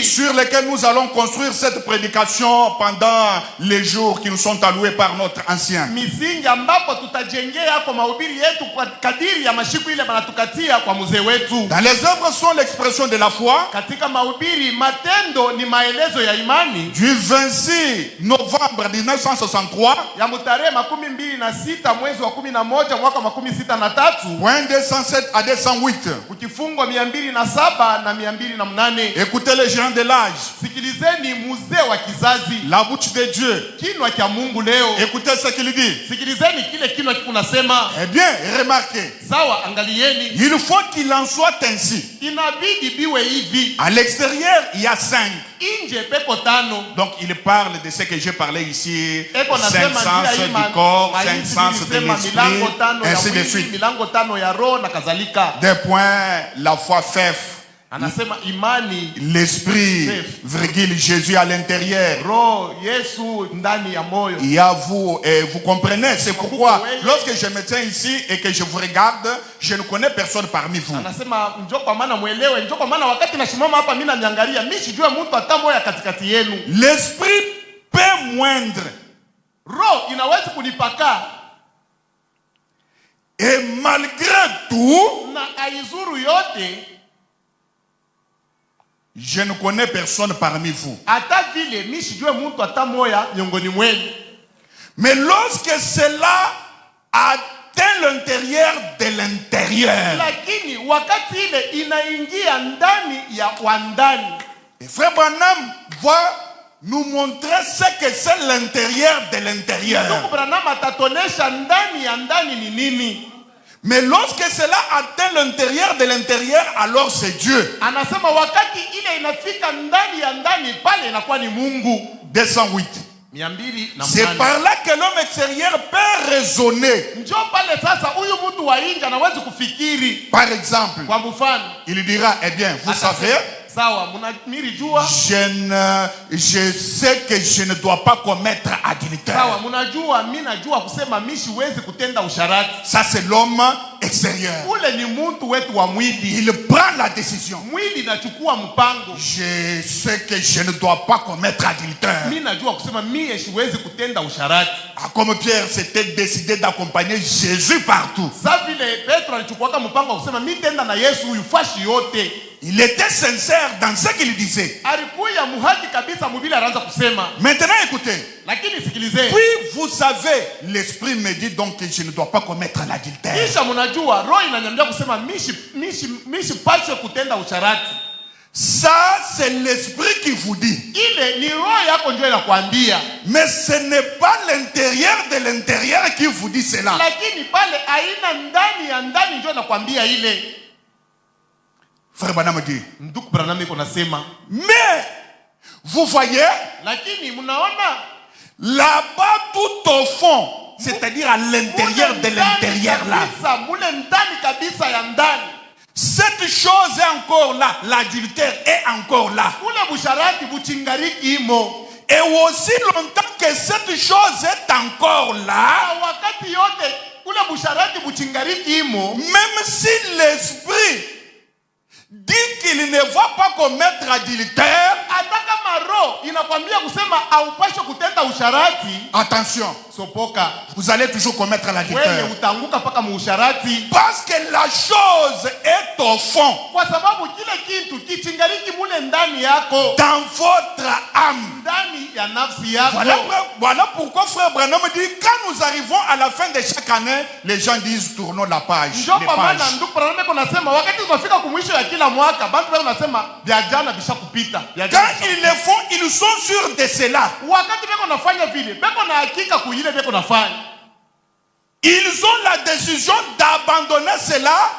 sur lesquels nous allons construire cette prédication pendant les jours qui nous sont alloués par notre ancien. Dans les œuvres sont l'expression de la foi. Du 26 novembre 1963, point 207 à 208. Écoutez les gens de l'âge, la bouche de Dieu. Écoutez ce qu'il dit. Eh bien, remarquez, il faut qu'il en soit ainsi. À l'extérieur, il y a 5. Donc il parle de ce que j'ai parlé ici. 5 sens du corps, 5 sens de l'esprit, ainsi de suite. Des points, la foi fait. L'esprit, virgule, Jésus à l'intérieur. Il y a vous, et vous comprenez, c'est pourquoi lorsque je me tiens ici et que je vous regarde, je ne connais personne parmi vous. L'esprit peut moindre. Et malgré tout, je ne connais personne parmi vous. Mais lorsque cela atteint l'intérieur de l'intérieur, et Frère Branham va nous montrer ce que c'est l'intérieur de l'intérieur. Mais lorsque cela atteint l'intérieur de l'intérieur, alors c'est Dieu. 208. C'est par là que l'homme extérieur peut raisonner. Par exemple, il dira, eh bien, vous savez, je sais que je ne dois pas commettre adultère. Ça c'est l'homme extérieur. Il prend la décision. Je sais que je ne dois pas commettre adultère. Comme Pierre s'était décidé d'accompagner Jésus partout. Il était sincère dans ce qu'il disait. Maintenant écoutez. Puis vous savez, l'esprit me dit donc que je ne dois pas commettre l'adultère. Ça c'est l'esprit qui vous dit. Mais ce n'est pas l'intérieur de l'intérieur qui vous dit cela. Frère Branham dit. Mais vous voyez, là-bas tout au fond, c'est-à-dire à l'intérieur de l'intérieur là, cette chose est encore là, l'adultère est encore là. Et aussi longtemps que cette chose est encore là, même si l'esprit dit qu'il ne va pas commettre adultère, attention, vous allez toujours commettre l'adultère. Parce que la chose est au fond, dans votre âme. Voilà pourquoi Frère Branham dit, quand nous arrivons à la fin de chaque année, les gens disent tournons la page. Quand ils le font, ils sont sûrs de cela. Ils ont la décision d'abandonner cela.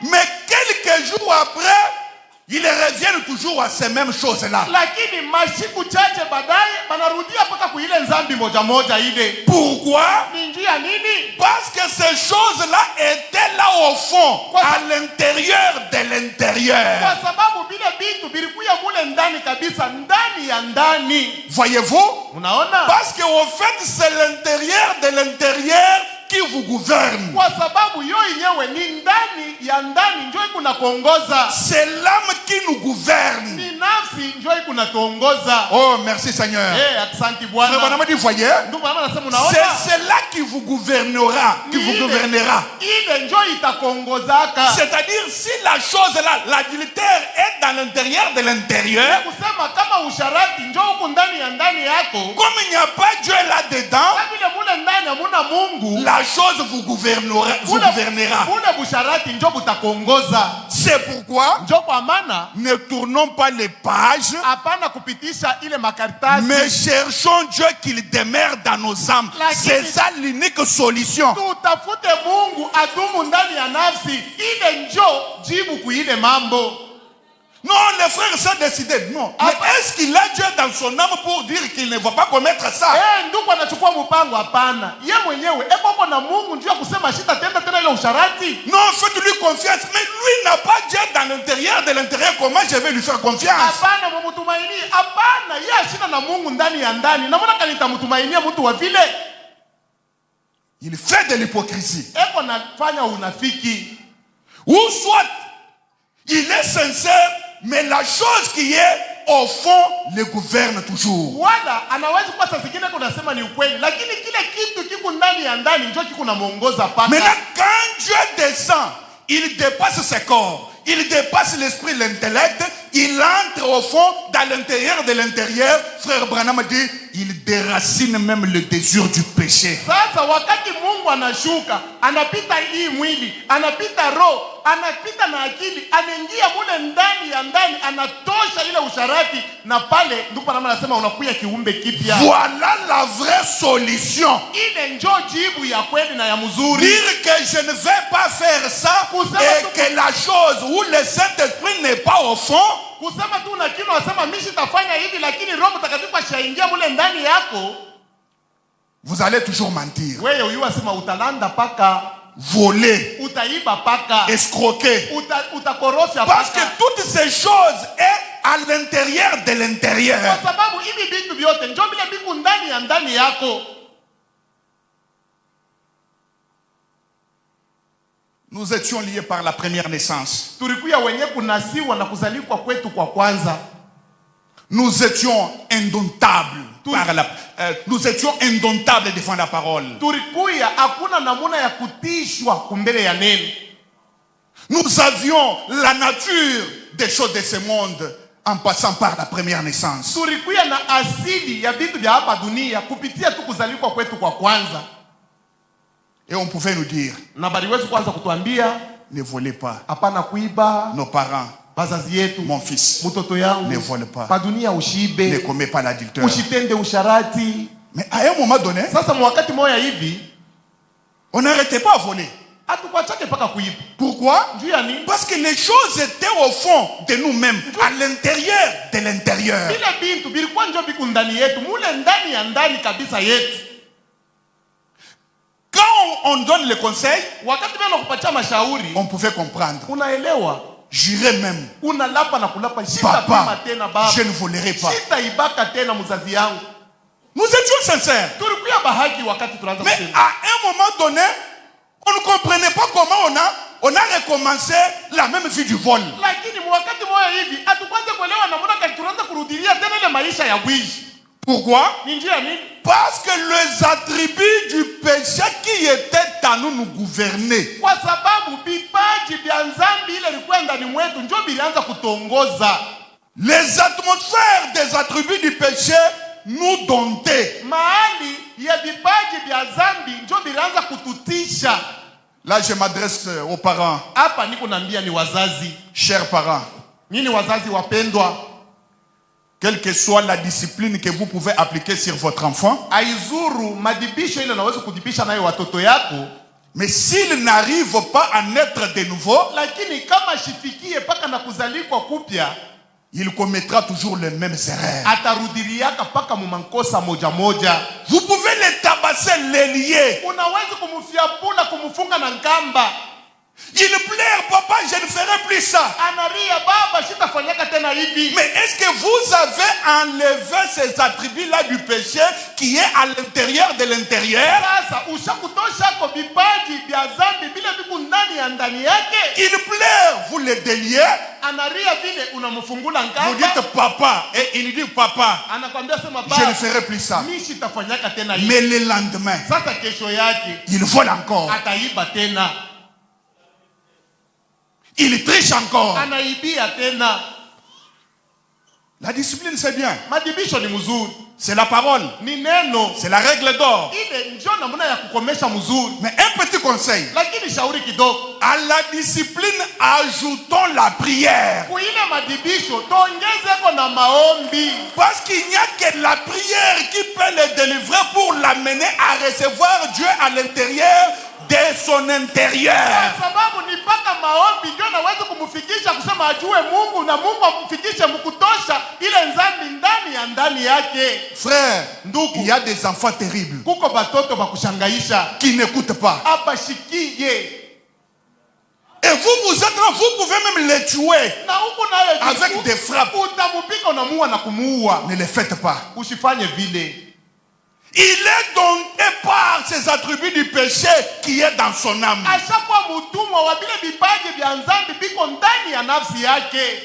Mais quelques jours après, ils reviennent toujours à ces mêmes choses-là. Pourquoi? Parce que ces choses-là étaient là au fond, à l'intérieur de l'intérieur. Voyez-vous? Parce qu'au fait, c'est l'intérieur de l'intérieur qui vous gouverne. C'est l'âme qui nous gouverne. Oh, merci Seigneur. Voyez, c'est cela qui vous gouvernera, C'est-à-dire, si la chose là, l'adultère est dans l'intérieur de l'intérieur, comme il n'y a pas Dieu là-dedans, la chose vous gouvernera. C'est pourquoi ne tournons pas les pages, mais cherchons Dieu qu'il demeure dans nos âmes. C'est ça l'unique solution. Non, les frères sont décidés. Non. Mais est-ce qu'il a Dieu dans son âme pour dire qu'il ne va pas commettre ça? Non, faites-lui confiance. Mais lui n'a pas Dieu dans l'intérieur. De l'intérieur, comment je vais lui faire confiance? Il fait de l'hypocrisie. Ou soit il est sincère, mais la chose qui est au fond le gouverne toujours. Maintenant, quand Dieu descend, il dépasse ses corps, il dépasse l'esprit, l'intellect, il entre au fond, dans l'intérieur de l'intérieur. Frère Branham dit, il déracine même le désir du péché. Anapita na akili, anaingia mule ndani ya ndani, anatosha ile usharati, na pale ndipo Branham anasema unakuya kiumbe kipya. Voilà la vraie solution. Ile ndio jibu ya kweli na ya mzuri. Dire que je ne vais pas faire ça et que la chose où le Saint-Esprit n'est pas au fond. Kusema tu na kino asema mimi sitafanya hivi lakini Roho Mtakatifu ashaingia mule ndani yako. Vous allez toujours mentir. Wewe uyasema utalanda paka, voler, escroquer, parce que toutes ces choses est à l'intérieur de l'intérieur. Nous étions liés par la première naissance. Nous étions indomptables. Nous étions indomptables devant la parole. Nous avions la nature des choses de ce monde en passant par la première naissance. Et on pouvait nous dire, ne volez pas. Nos parents, mon fils, ne vole pas. Ne commets pas l'adultère. Mais à un moment donné, on n'arrêtait pas à voler. Pourquoi? Parce que les choses étaient au fond de nous-mêmes, à l'intérieur de l'intérieur. Quand on donne le conseil, on pouvait comprendre. J'irai même. Papa, je ne volerai pas. Nous étions sincères. Mais à un moment donné, on ne comprenait pas comment on a recommencé la même vie du vol. Pourquoi? Parce que les attributs du péché qui étaient à nous gouvernaient. Les atmosphères des attributs du péché nous domptaient. Là, je m'adresse aux parents. Chers parents, quelle que soit la discipline que vous pouvez appliquer sur votre enfant, mais s'il n'arrive pas à naître de nouveau, il commettra toujours les mêmes erreurs. Vous pouvez les tabasser, les lier. Il pleure, papa, je ne ferai plus ça. Mais est-ce que vous avez enlevé ces attributs-là du péché qui est à l'intérieur de l'intérieur? Il pleure, vous le déliez. Vous dites papa, et il dit papa, je ne ferai plus ça. Mais le lendemain, il vole encore. Il triche encore. La discipline, c'est bien. C'est la parole. C'est la règle d'or. Mais un petit conseil. À la discipline, ajoutons la prière. Parce qu'il n'y a que la prière qui peut le délivrer pour l'amener à recevoir Dieu à l'intérieur de son intérieur. Frère, il y a des enfants terribles qui n'écoutent pas. Et vous êtes là, vous pouvez même les tuer avec des frappes. Ne les faites pas. Il est dompté par ces attributs du péché qui est dans son âme.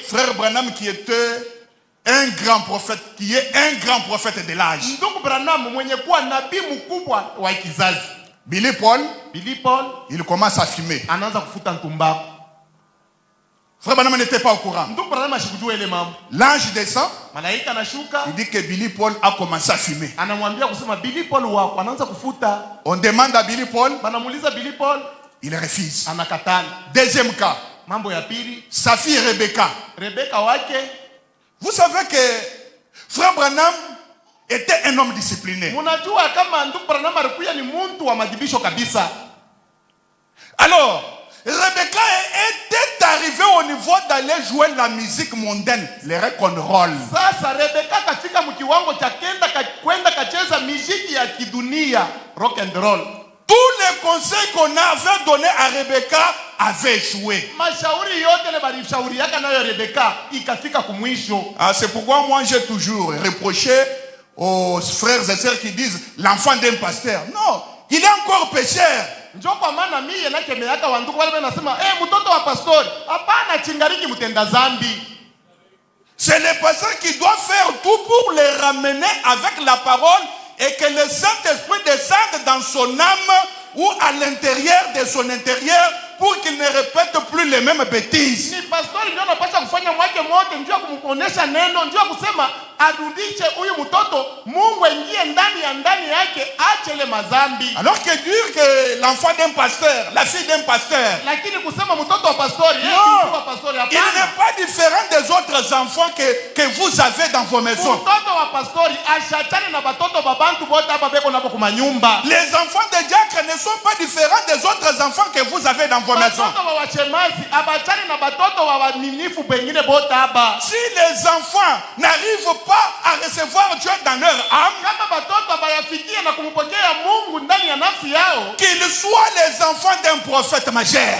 Frère Branham qui était un grand prophète, qui est un grand prophète de l'âge. Billy Paul, il commence à fumer. Frère Branham n'était pas au courant. L'ange descend. Il dit que Billy Paul a commencé à fumer. On demande à Billy Paul. Il refuse. Deuxième cas. Sa fille Rebecca. Vous savez que Frère Branham était un homme discipliné. Alors, Rebecca était arrivée au niveau d'aller jouer la musique mondaine, les rock'n'roll. Tous les conseils qu'on avait donnés à Rebecca avaient échoué. C'est pourquoi moi j'ai toujours reproché aux frères et sœurs qui disent l'enfant d'un pasteur. Non, il est encore pécheur. C'est le pasteur qui doit faire tout pour les ramener avec la parole et que le Saint-Esprit descende dans son âme ou à l'intérieur de son intérieur pour qu'il ne répète plus les mêmes bêtises. Alors que dire que l'enfant d'un pasteur, la fille d'un pasteur, non, il n'est pas différent des autres enfants que vous avez dans vos maisons. Les enfants de diacre ne sont pas différents des autres enfants que vous avez dans vos maisons. Si les enfants n'arrivent pas à recevoir Dieu dans leur âme, qu'ils soient les enfants d'un prophète majeur,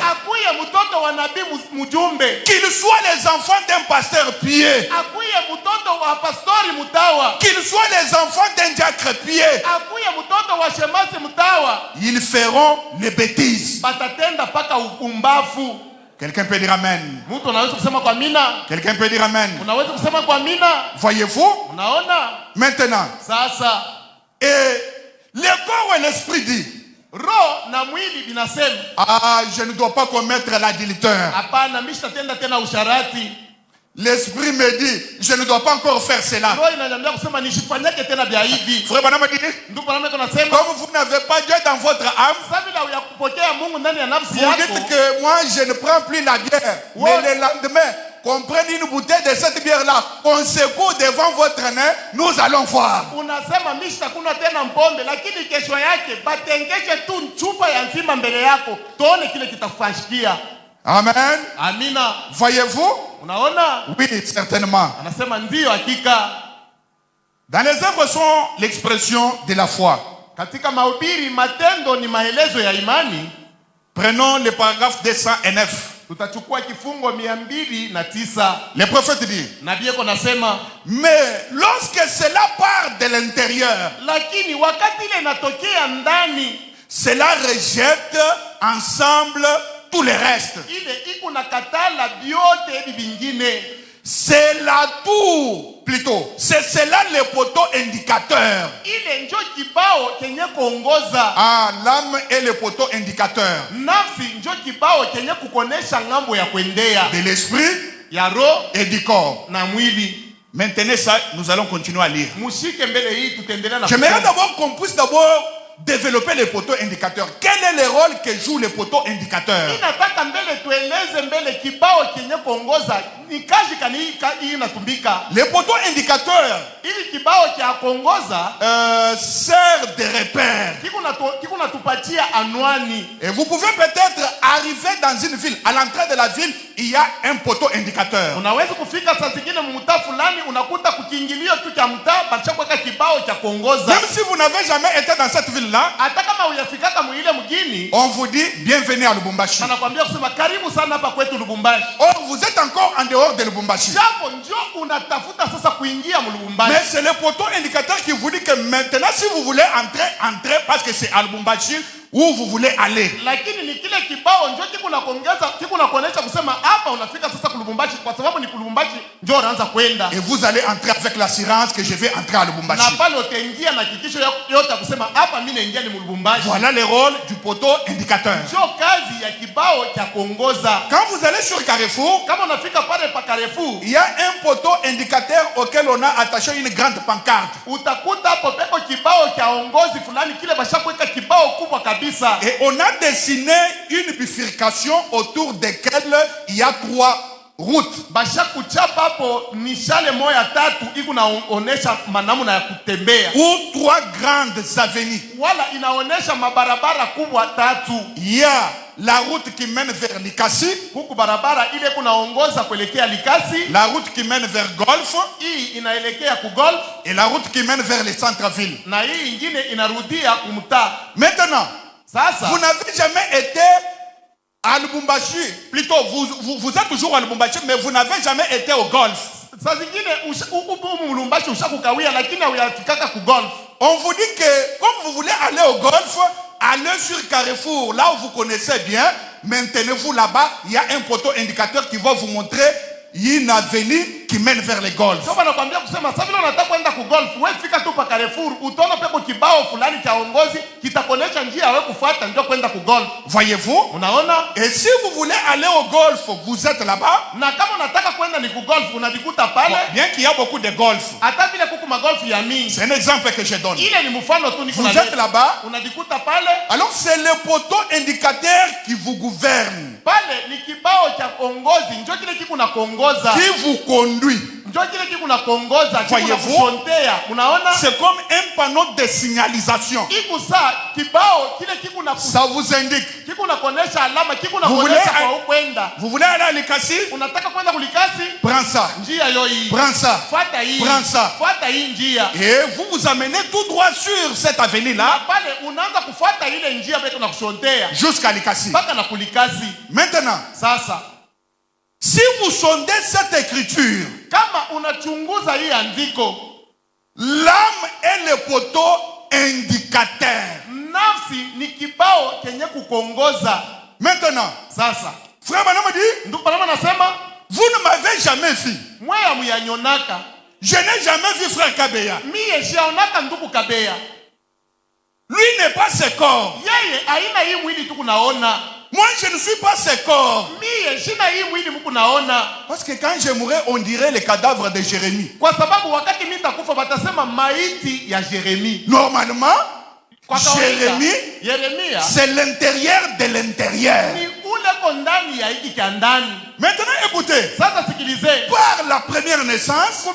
qu'ils soient les enfants d'un pasteur pieux, qu'ils soient les enfants d'un diacre pieux, ils feront les bêtises. Quelqu'un peut dire amen. Quelqu'un peut dire amen. Voyez-vous? Maintenant. Et le corps et l'esprit dit, je ne dois pas commettre l'adultère. L'esprit me dit, je ne dois pas encore faire cela. Frère Branham dit, comme vous n'avez pas Dieu dans votre âme, vous dites que moi je ne prends plus la bière. Mais le lendemain, qu'on prenne une bouteille de cette bière-là, on secoue devant votre nez, nous allons voir. Amen. Amina. Voyez-vous? Oui, certainement. Dans les œuvres sont l'expression de la foi. Prenons le paragraphe 209. Le prophète dit, mais lorsque cela part de l'intérieur, cela rejette ensemble tout le reste. C'est la tour, plutôt. C'est cela le poteau indicateur. Ah, l'âme est le poteau indicateur. De l'esprit et du corps. Maintenant ça, nous allons continuer à lire. J'aimerais d'abord qu'on puisse d'abord développer les poteaux indicateurs. Quel est le rôle que jouent les poteaux indicateurs? Les poteaux indicateurs servent de repères. Et vous pouvez peut-être arriver dans une ville. À l'entrée de la ville, il y a un poteau indicateur. Même si vous n'avez jamais été dans cette ville-là, on vous dit bienvenue à Lubumbashi. Or, vous êtes encore en dehors de Lubumbashi. Mais c'est le poteau indicateur qui vous dit que maintenant, si vous voulez entrez parce que c'est à Lubumbashi où vous voulez aller. Et vous allez entrer avec l'assurance que je vais entrer à Lubumbashi. Voilà le rôle du poteau indicateur. Quand vous allez sur Carrefour, il y a un poteau indicateur auquel on a attaché une grande pancarte. Et on a dessiné une bifurcation autour de laquelle il y a 3 routes. Ou 3 grandes avenues. Il y a la route qui mène vers Likasi, la route qui mène vers Golf, et la route qui mène vers les centres-villes. Maintenant, vous n'avez jamais été à Lubumbashi, plutôt vous êtes toujours à Lubumbashi, mais vous n'avez jamais été au Golf. On vous dit que comme vous voulez aller au Golf, allez sur Carrefour, là où vous connaissez bien, maintenez-vous là-bas, il y a un poteau indicateur qui va vous montrer une avenue qui mène vers les golfs. Voyez-vous? Et si vous voulez aller au golf, vous êtes là-bas. Bien qu'il y a beaucoup de golfs, c'est un exemple que je donne. Vous êtes là-bas. Alors c'est le poteau indicateur qui vous gouverne, qui vous conduit. Voyez-vous? C'est comme un panneau de signalisation. Ça vous indique. Vous voulez aller à Likasi? Prends ça. Prends ça. Prends ça. Et vous vous amenez tout droit sur cette avenue-là jusqu'à Likasi. Maintenant, si vous sondez cette écriture, l'âme est le poteau indicateur. Maintenant, frère Banama dit, vous ne m'avez jamais vu. Je n'ai jamais vu frère Kabeya. Lui n'est pas ce corps. Moi, je ne suis pas ce corps. Parce que quand je mourrai, on dirait le cadavre de Jérémie. Normalement, Jérémie, c'est l'intérieur de l'intérieur. Maintenant, écoutez. Par la première naissance,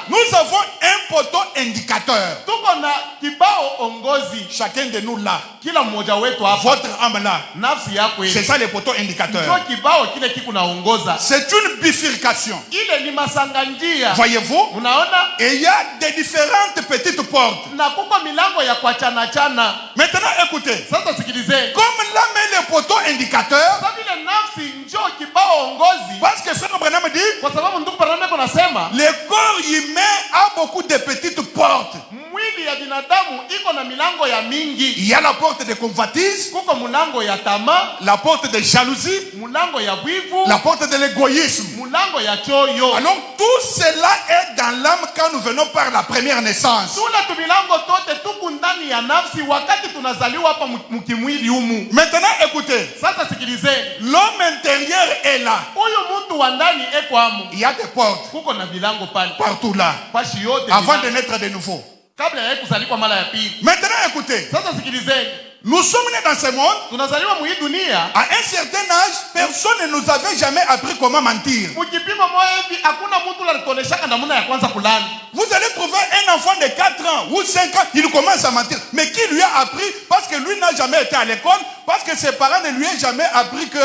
nous avons un poteau indicateur. Chacun de nous là. Votre âme là. C'est ça le poteau indicateur. C'est une bifurcation. Voyez-vous? Et il y a des différentes petites portes. Maintenant, écoutez. Comme l'âme est le poteau indicateur, parce que Frère Branham dit, le corps humain a beaucoup de petites portes. Il y a la porte de convoitise, la porte de jalousie, la porte de l'égoïsme. Alors tout cela est dans l'âme quand nous venons par la première naissance. ya nafsi wakati tunazaliwa hapa mkimwili humu. Maintenant écoutez. Sasa sikilizeni. L'homme intérieur est là. Huyu mtu wa ndani eko hamu. Il y a des portes. Kuko na bilango pale. Partout là. Pashi yote. Avant de naître de nouveau. Kabla ya kuzaliwa mara ya pili. Maintenant écoutez. Sasa sikilizeni. Nous sommes nés dans ce monde. Tunazaliwa mu hii dunia. À un certain âge, personne ne nous avait jamais appris comment mentir. Mkipimo moja hivi hakuna mtu alituoneshaka namna ya kwanza kulani. Vous allez trouver un enfant de 4 ans ou 5 ans, il commence à mentir. Mais qui lui a appris? Parce que lui n'a jamais été à l'école, parce que ses parents ne lui ont jamais appris que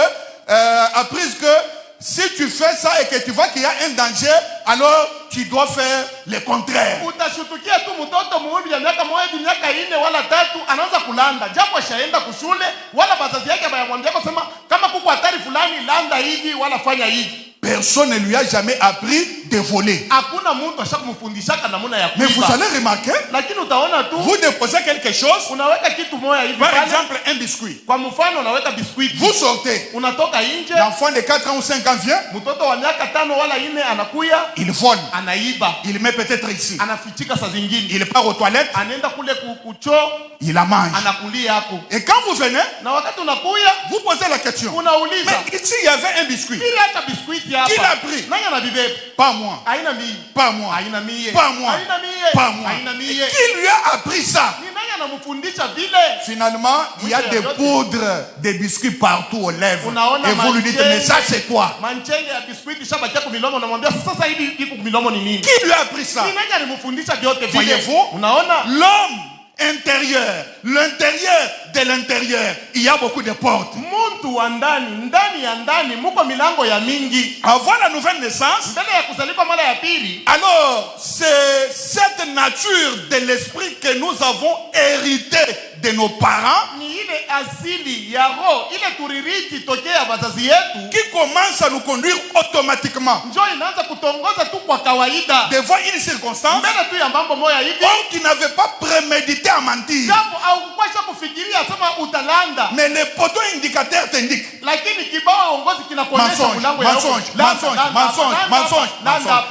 si tu fais ça et que tu vois qu'il y a un danger, alors tu dois faire le contraire. Utashutukia tu mtoto mmoja ya miaka moja miaka 4 wala 3 anaanza kulanda. Japo shaenda kushule wala bazazi yake bayamwambia kusema kama kuko hatari fulani landa hivi wala fanya hivi. Personne ne lui a jamais appris de voler. Hakuna mtu ashakumfundishaka namna ya kuiba. Mais vous allez remarquer, lakini utaona tu vous déposez quelque chose, unaweka kitu moja hivi par pale. exemple un biscuit. Kwa mfano unaweka biscuit. Vous sortez. Unatoka nje. L'enfant de 4 ans ou 5 ans vient. Mtoto wa miaka 5 wala 4 anakuya. Il vole. Anaiba. Il met peut-être ici. Anafichika saa zingine. Il part aux toilettes. Anaenda kule kuchoo. Il la mange. Anakulia yako. Et quand vous venez, na wakati unakuya, vous posez la question. Unauliza. Mais ici il y avait un biscuit. Ili hata biscuit hapa. Qui l'a pris? Nani anabibeba? Pas moi. Haina mimi. Pas moi. Haina mie. Pas moi. Haina mie. Pas moi. Haina mie. Qui lui a appris ça? Ni nani anamfundisha vile? Finalement, il y a des poudres, des biscuits partout aux lèvres. Unaona et vous lui dites, mais ça c'est quoi? Manchenge ya biscuit shabakia kumilomo unamwambia sasa hivi iko kumilomo ni nini? Qui lui a appris ça? Ni nani alimfundisha vyote vile? Voyez-vous? Unaona? L'homme intérieur, l'intérieur de l'intérieur, il y a beaucoup de portes. Muntu wa ndani, ndani ya ndani muko milango ya mingi. Avant la nouvelle naissance, mbele ya kuzaliwa mara ya pili, alors c'est cette nature de l'esprit que nous avons hérité de nos parents, ni ile asili ya roho ile tuririti tokea wazazi yetu, qui commence à nous conduire automatiquement njoo inaanza kutongoza tu kwa kawaida devant une circonstance, mbele tu ya mambo moja hivi. Or qui n'avait pas prémédité à mentir, japo au kupasha kufikiria sema utalanda, mais les poteaux indicateurs t'indiquent. lakini kibao uongozi kinakuonyesha mlango ya mensonge, mensonge, mensonge, mensonge,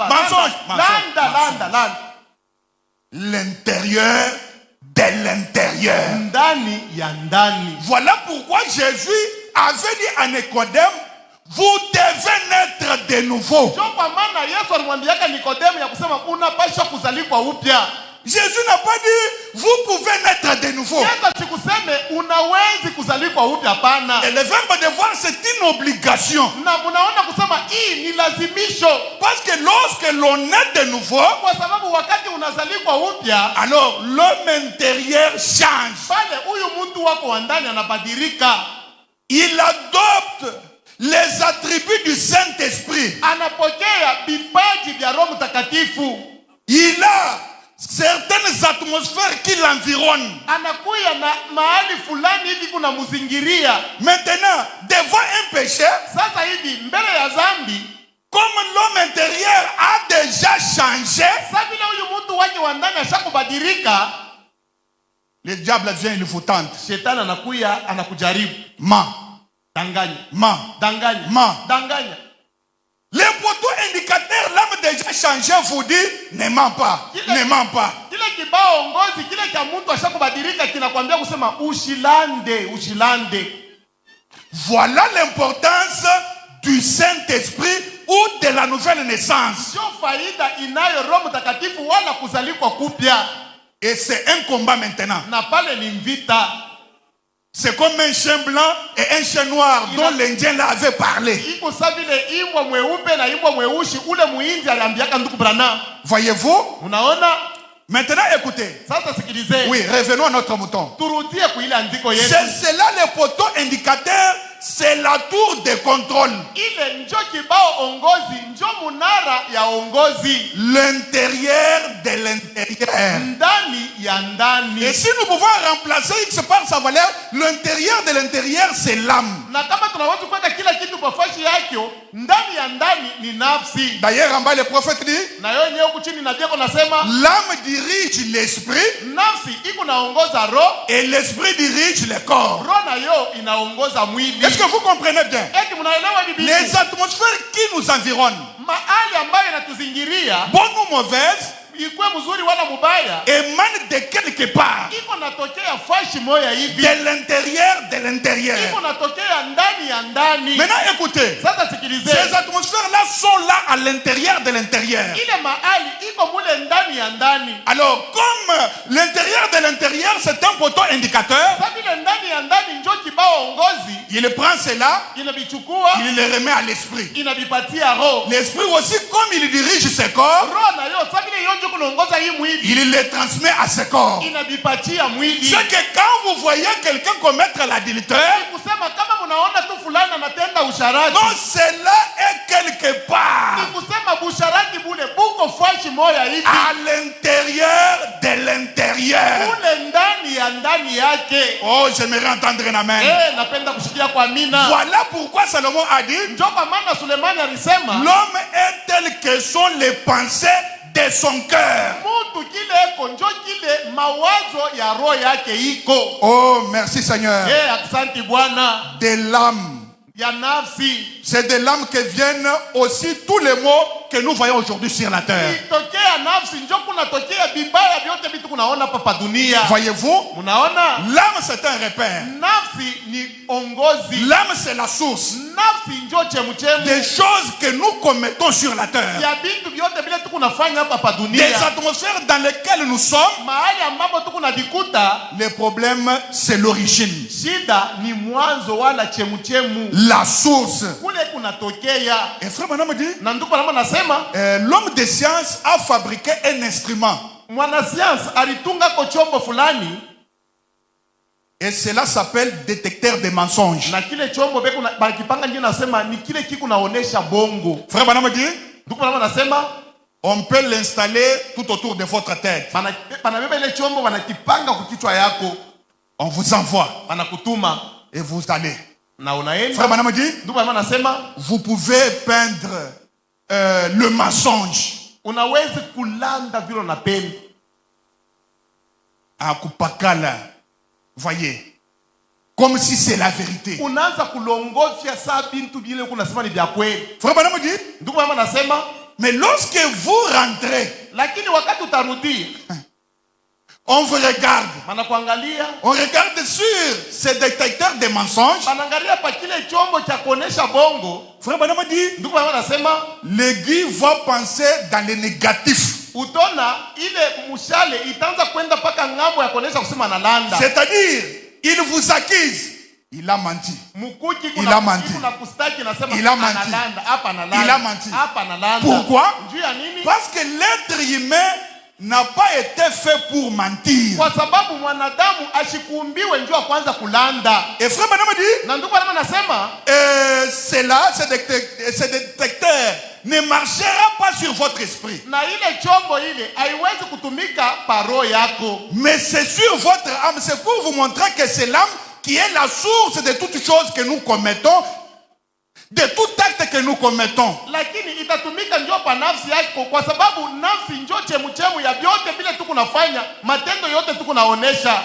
mensonge, landa. L'intérieur de l'intérieur. Ndani ya ndani. Voilà pourquoi Jésus avait dit à Nicodème, vous devez naître de nouveau. Ndio kwa maana Yesu alimwambia Nikodemu ya kusema unapaswa kuzaliwa upya. Jésus n'a pas dit vous pouvez naître de nouveau. Yesu sikuseme unawezi kuzaliwa upya, hapana. Et le verbe devoir c'est une obligation. Na unaona kusema hii ni lazimisho. Parce que lorsque l'on naît de nouveau, kwa sababu wakati unazaliwa upya, alors l'homme intérieur change. Pale huyu mtu wako wa ndani anabadilika. Il adopte les attributs du Saint-Esprit. Anapokea vipaji vya Roho Mtakatifu. Il a certaines atmosphères qui l'environnent. Anakuya na mahali fulani hivi kuna muzingiria. Maintenant, devant un péché, sasa hivi mbele ya dhambi, comme l'homme intérieur a déjà changé, sasa vile huyu mtu wake wa ndani ashakubadilika, le diable vient, il vous tente. Shetani anakuya anakujaribu. Danganya. Danganya. Les poteaux indicateurs, l'homme déjà changé vous dit, ne mens pas, ne mens pas. Kile kibao ongozi kile cha mtu ashakubadilika kinakwambia kusema ushilande. Voilà l'importance du Saint-Esprit ou de la nouvelle naissance. Sio faida inayo Roho Mtakatifu wala kuzaliwa kupya. Et c'est un combat maintenant. Na pale ni vita. C'est comme un chien blanc et un chien noir dont l'Indien l'avait parlé. Voyez-vous? Maintenant écoutez. Oui, revenons à notre mouton. C'est cela les poteaux indicateurs, c'est la tour de contrôle. L'intérieur de l'intérieur. Et si nous pouvons remplacer X par sa valeur, l'intérieur de l'intérieur c'est l'âme. D'ailleurs en bas le prophète dit, l'âme dirige l'esprit et l'esprit dirige le corps. Est-ce que vous comprenez bien? Les atmosphères qui nous environnent, bonnes ou mauvaises, émane de quelque part. De l'intérieur, de l'intérieur. Maintenant écoutez, ces atmosphères-là sont là à l'intérieur de l'intérieur. Alors comme l'intérieur de l'intérieur c'est un poteau indicateur, il prend cela, il le remet à l'esprit. L'esprit aussi, comme il dirige ses corps, il les transmet à ses corps. C'est que quand vous voyez quelqu'un commettre l'adultère, non, cela est quelque part à l'intérieur de l'intérieur. Oh, j'aimerais entendre un amen. Voilà pourquoi Salomon a dit, l'homme est tel que sont les pensées de son cœur. Oh, merci Seigneur. Des lames. C'est des lames que viennent aussi tous les mots que nous voyons aujourd'hui sur la terre. Voyez-vous, l'âme c'est un repère. L'âme c'est la source des choses que nous commettons sur la terre, des atmosphères dans lesquelles nous sommes. Le problème c'est l'origine, la source. Et frère Branham dit, l'homme de science a fabriqué un instrument. Et cela s'appelle détecteur de mensonges. Frère Branham dit, on peut l'installer tout autour de votre tête. On vous envoie et vous allez. Frère Branham dit, vous pouvez peindre le mensonge à kupakala, voyez, comme si c'est la vérité. Frère Branham dit, mais lorsque vous rentrez, on vous regarde. On regarde sur ces détecteurs de mensonges. Frère Branham dit, l'aiguille va penser dans le négatif. C'est-à-dire, il vous accuse. Il a menti. Il a menti. Il a menti. Il a menti. Pourquoi? Parce que l'être humain n'a pas été fait pour mentir. Et frère Branham dit, cela, ce détecteur ne marchera pas sur votre esprit, mais c'est sur votre âme. C'est pour vous montrer que c'est l'âme qui est la source de toutes choses que nous commettons, de tout acte que nous commettons.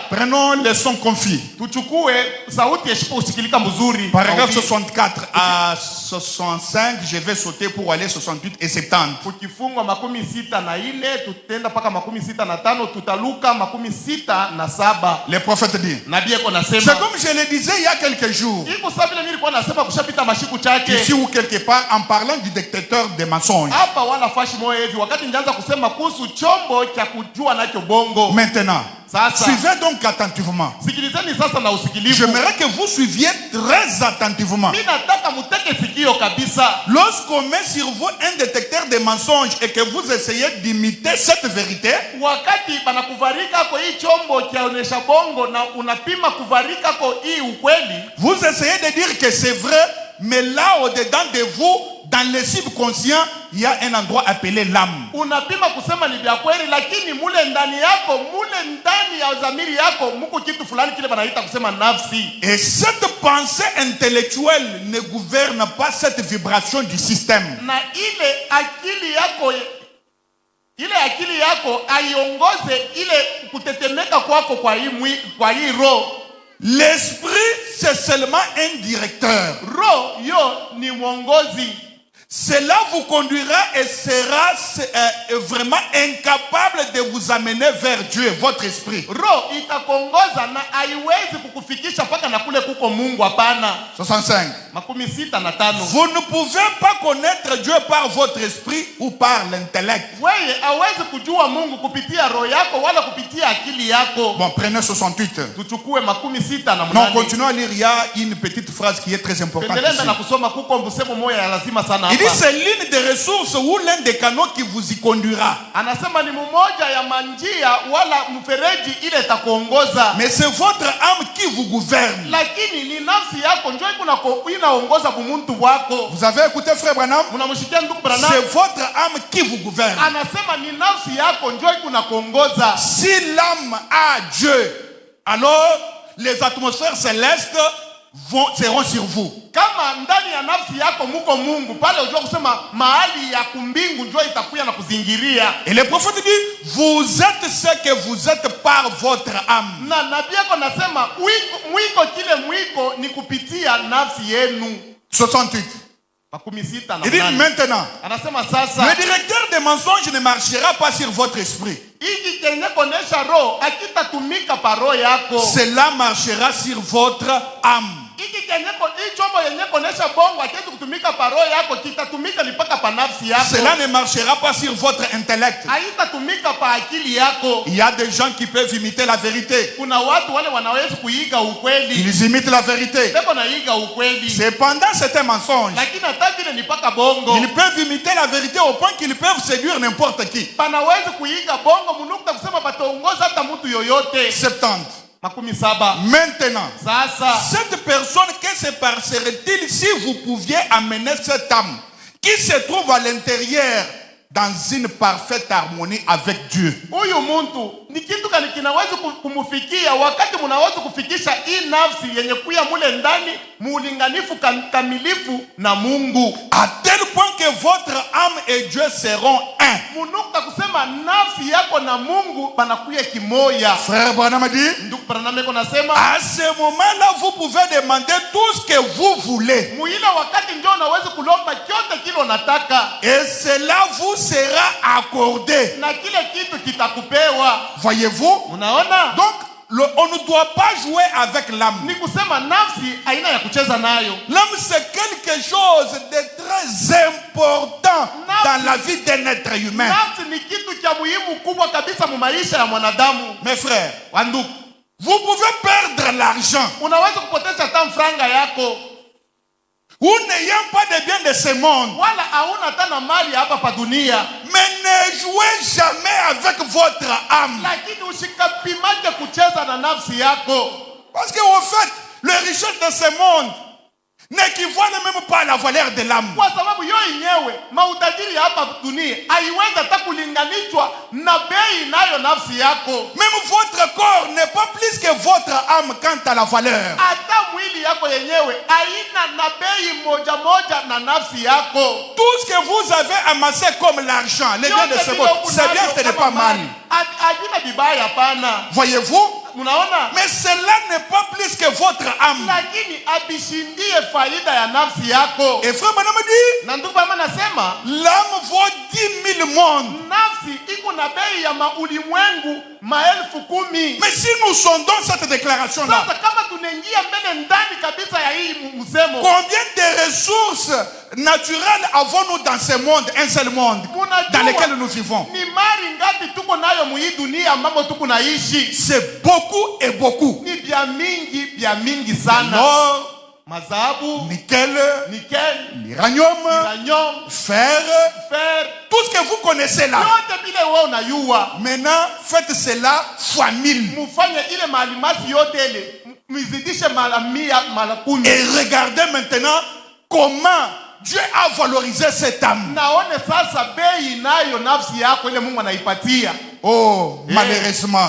Prenons les sons confis. Paragraphe 64 à 65, je vais sauter pour aller 68 et 70. Le prophète dit, c'est comme je le disais il y a quelques jours, ici ou quelque part, en parlant du détecteur des mensonges. Maintenant, suivez donc attentivement. J'aimerais que vous suiviez très attentivement. Lorsqu'on met sur vous un détecteur de mensonges et que vous essayez d'imiter cette vérité, vous essayez de dire que c'est vrai, mais là au-dedans de vous, dans le subconscient, il y a un endroit appelé l'âme. Et cette pensée intellectuelle ne gouverne pas cette vibration du système. L'esprit, c'est seulement un directeur. cela vous conduira et sera vraiment incapable de vous amener vers Dieu, votre esprit. 65. Vous ne pouvez pas connaître Dieu par votre esprit ou par l'intellect. Bon, prenez 68. Non, continuons à lire. Il y a une petite phrase qui est très importante ici. Il dit c'est l'une des ressources ou l'un des canaux qui vous y conduira. Mais c'est votre âme qui vous gouverne. Vous avez écouté frère Branham? C'est votre âme qui vous gouverne. Si l'âme a Dieu, alors les atmosphères célestes seront sur vous. Et le prophète dit, vous êtes ce que vous êtes par votre âme. 68. Il dit maintenant, le directeur des mensonges ne marchera pas sur votre esprit. Cela marchera sur votre âme. Cela ne marchera pas sur votre intellect. Il y a des gens qui peuvent imiter la vérité. Ils imitent la vérité. Cependant, c'est un mensonge. Ils peuvent imiter la vérité au point qu'ils peuvent séduire n'importe qui. 70. Maintenant, cette personne, que se passerait-il si vous pouviez amener cette âme qui se trouve à l'intérieur dans une parfaite harmonie avec Dieu? À tel point que votre âme et Dieu seront un. Frère Branham dit, à ce moment-là, vous pouvez demander tout ce que vous voulez. Et cela vous sera accordé. Voyez-vous? Donc, on ne doit pas jouer avec l'âme. L'âme, c'est quelque chose de très important dans la vie d'un être humain. Mes frères, vous pouvez perdre l'argent ou n'ayant pas de bien de ce monde. Mais ne jouez jamais avec votre âme. Parce qu'en fait, les richesses de ce monde n'équivalent même pas à la valeur de l'âme. Même votre corps n'est pas plus que votre âme quant à la valeur. Tout ce que vous avez amassé comme l'argent, les biens de ce monde, c'est bien, ce n'est pas mal. Voyez-vous? Mais cela n'est pas plus que votre âme. Et frère Branham dit, l'âme vaut 10 000 mondes. Mais si nous sondons cette déclaration-là, combien de ressources naturelles avons-nous dans ce monde, un seul monde, dans lequel nous vivons? C'est beaucoup et beaucoup. L'or, nickel, l'uranium, fer, tout ce que vous connaissez là. Maintenant, faites cela fois 1000. Et regardez maintenant comment Dieu a valorisé cette âme. Oh, malheureusement,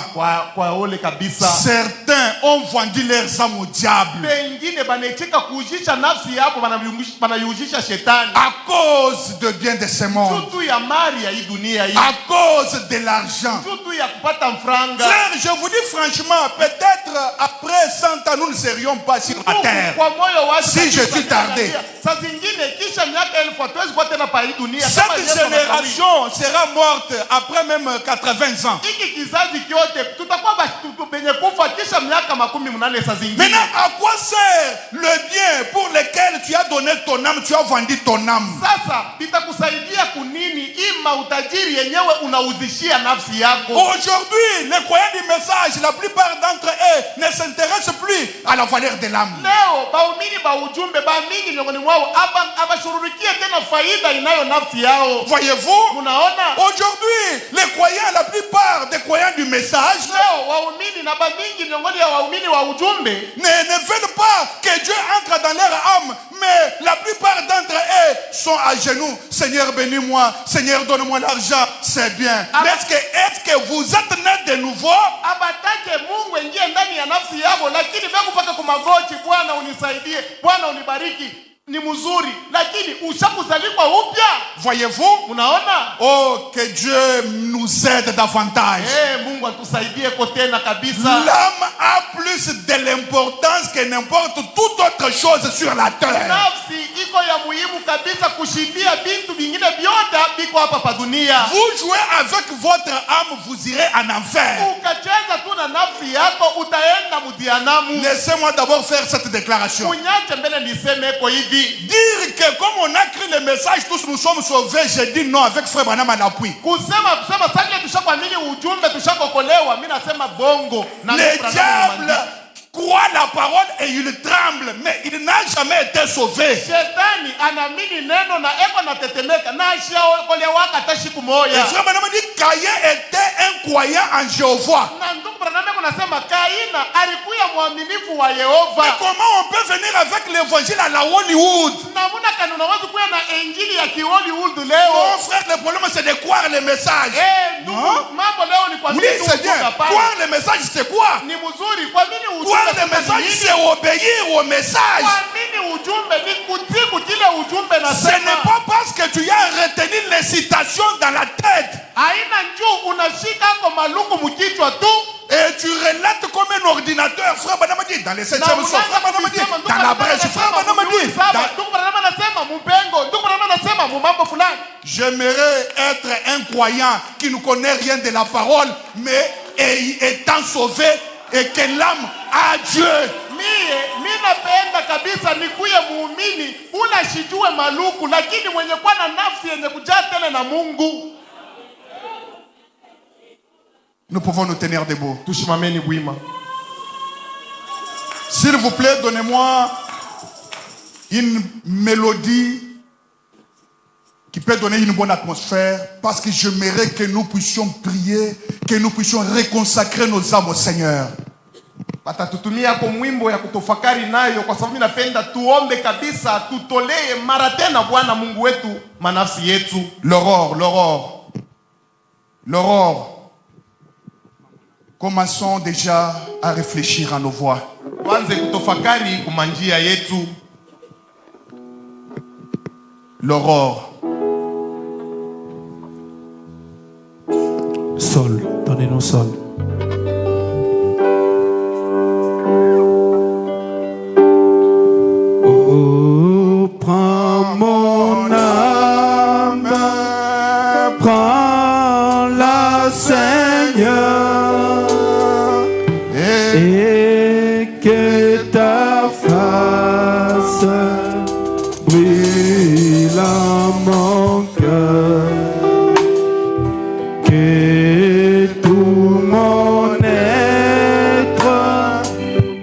certains ont vendu leurs âmes au diable. À cause de bien de ce monde. À cause de l'argent. Frère, je vous dis franchement, peut-être après 100 ans, nous ne serions pas sur la terre. Si je suis tardé. Cette génération sera morte après même 80 ans. Maintenant, à quoi sert le bien pour lequel tu as donné ton âme, tu as vendu ton âme? Aujourd'hui, les croyants du message, la plupart d'entre eux ne s'intéressent plus à la valeur de l'âme. Voyez-vous, aujourd'hui, les croyants, la plupart des croyants du message ne veulent pas que Dieu entre dans leur âme, mais la plupart d'entre eux sont à genoux. Seigneur, bénis-moi. Seigneur, donne-moi l'argent. C'est bien. Mais est-ce que vous êtes nés de nouveau? Voyez-vous? Oh, que Dieu nous aide davantage. L'âme a plus de l'importance que n'importe toute autre chose sur la terre. Vous jouez avec votre âme, vous irez en enfer. Laissez-moi d'abord faire cette déclaration. Dire que comme on a écrit le message, tous nous sommes sauvés, j'ai dit non avec frère Branham à l'appui. Le diable croit la parole et il tremble, mais il n'a jamais été sauvé. Et frère Branham dit Caïn était un croyant en Jéhovah. Mais comment on peut venir avec l'évangile à la Hollywood? Non frère, le problème c'est de croire le message. Oui, c'est bien. Croire le message c'est quoi? Croire le message c'est obéir au message. Ce n'est pas parce que tu as retenu les citations dans la tête et tu relates comme un ordinateur. Frère Branham dit dans les 7e soirs, frère Branham dit dans la brèche, frère Branham dit. J'aimerais être un croyant qui ne connaît rien de la parole, mais étant sauvé et que l'âme a Dieu. Nous pouvons nous tenir debout. S'il vous plaît, donnez-moi une mélodie qui peut donner une bonne atmosphère, parce que j'aimerais que nous puissions prier, que nous puissions reconsacrer nos âmes au Seigneur. Watatutumia kwa mwimbo ya kutofakari nayo, kwa sababu ninapenda tuombe kabisa, tutolee mara tena Bwana Mungu wetu manafsi yetu. L'aurore. Commençons déjà à réfléchir à nos voix. Tuanze kutofakari kumanjia yetu. L'aurore. Sol, donnez-nous sol. Oh, prends mon âme, prends-la, Seigneur, et que ta face brille en mon cœur, que tout mon être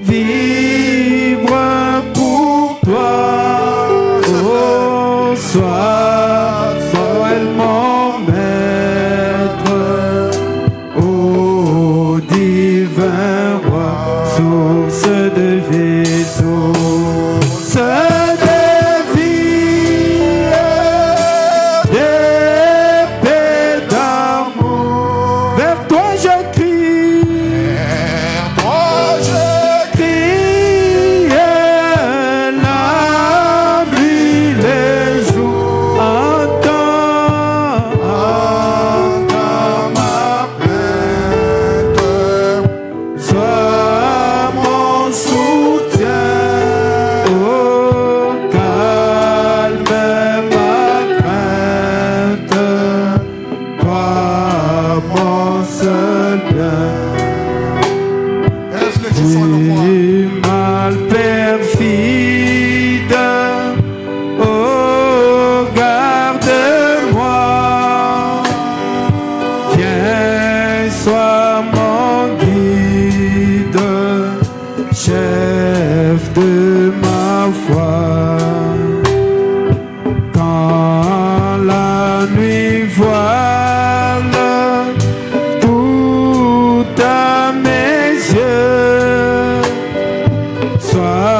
vibre pour toi. Oh, sois mon maître. Oh, bien. Du mal perfide, oh garde-moi, viens sois mon guide, chef de ma foi. Quand la nuit voile tout à mes yeux, sois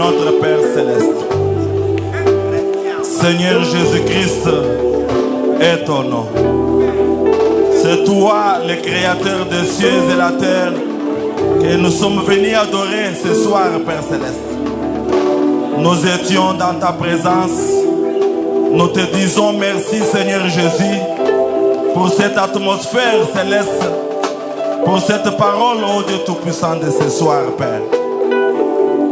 notre Père Céleste. Seigneur Jésus-Christ est ton nom. C'est toi, le Créateur des cieux et la terre, que nous sommes venus adorer ce soir, Père Céleste. Nous étions dans ta présence. Nous te disons merci, Seigneur Jésus, pour cette atmosphère céleste, pour cette parole, ô Dieu Tout-Puissant, de ce soir, Père.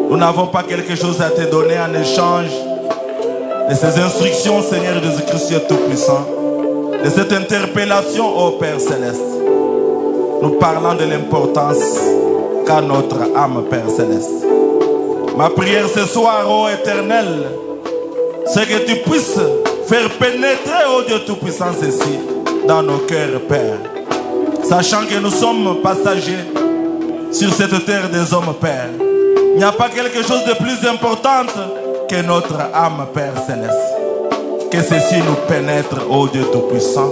Nous n'avons pas quelque chose à te donner en échange de ces instructions, Seigneur Jésus-Christ, Dieu Tout-Puissant, de cette interpellation, ô Père Céleste. Nous parlons de l'importance qu'a notre âme, Père Céleste. Ma prière ce soir, ô Éternel, c'est que tu puisses faire pénétrer, ô Dieu Tout-Puissant, ceci dans nos cœurs, Père. Sachant que nous sommes passagers sur cette terre des hommes, Père. Il n'y a pas quelque chose de plus important que notre âme, Père Céleste. Que ceci nous pénètre, ô Dieu Tout-Puissant.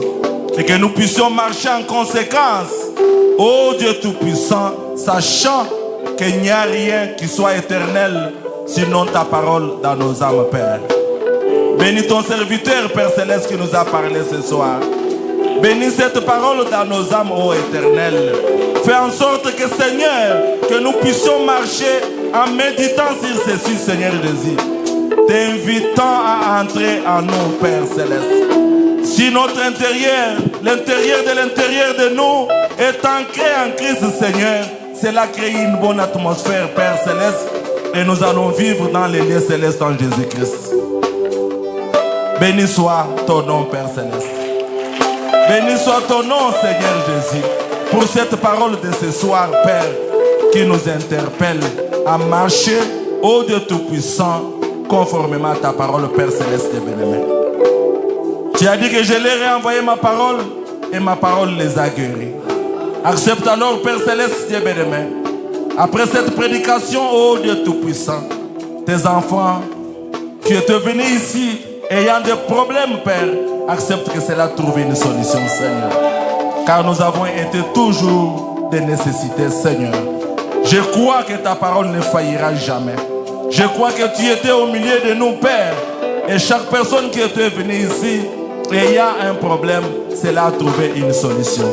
Et que nous puissions marcher en conséquence, ô Dieu Tout-Puissant, sachant qu'il n'y a rien qui soit éternel, sinon ta parole dans nos âmes, Père. Bénis ton serviteur, Père Céleste, qui nous a parlé ce soir. Bénis cette parole dans nos âmes, ô Éternel. Fais en sorte que, Seigneur, que nous puissions marcher en méditant sur ceci, Seigneur Jésus. T'invitant à entrer en nous, Père Céleste. Si notre intérieur, l'intérieur de nous, est ancré en Christ, Seigneur, cela crée une bonne atmosphère, Père Céleste. Et nous allons vivre dans les lieux célestes en Jésus-Christ. Béni soit ton nom, Père Céleste. Béni soit ton nom, Seigneur Jésus, pour cette parole de ce soir, Père, qui nous interpelle à marcher, ô Dieu Tout-Puissant, conformément à ta parole, Père Céleste et bien-aimé. Tu as dit que je leur ai envoyé ma parole et ma parole les a guéris. Accepte alors, Père Céleste et bien-aimé, après cette prédication, ô Dieu Tout-Puissant, tes enfants qui étaient venus ici ayant des problèmes, Père, accepte que cela trouve une solution, Seigneur. Car nous avons été toujours des nécessités, Seigneur. Je crois que ta parole ne faillira jamais. Je crois que tu étais au milieu de nous, Père. Et chaque personne qui était venue ici, ayant un problème, cela a trouvé une solution.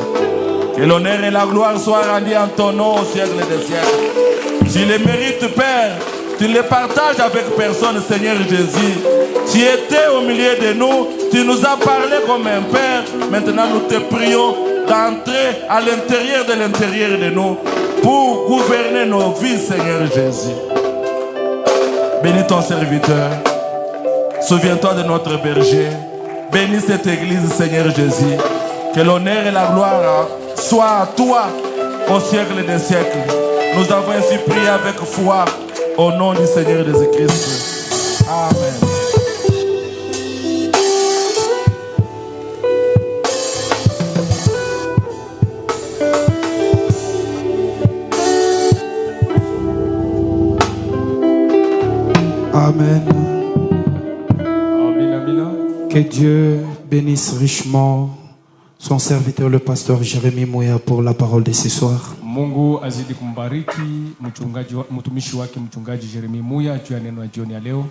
Que l'honneur et la gloire soient rendus en ton nom au siècle des siècles. Tu les mérites, Père. Tu les partages avec personne, Seigneur Jésus. Tu étais au milieu de nous. Tu nous as parlé comme un Père. Maintenant, nous te prions d'entrer à l'intérieur de nous pour gouverner nos vies, Seigneur Jésus. Bénis ton serviteur. Souviens-toi de notre berger. Bénis cette église, Seigneur Jésus. Que l'honneur et la gloire soient à toi au siècle des siècles. Nous avons ainsi prié avec foi au nom du Seigneur Jésus-Christ. Amen. Amen. Que Dieu bénisse richement son serviteur, le pasteur Jérémie Mouya, pour la parole de ce soir. Mungu azidi kumbariki mtumishi wake mchungaji Jeremie Muya juu ya neno la jioni ya leo.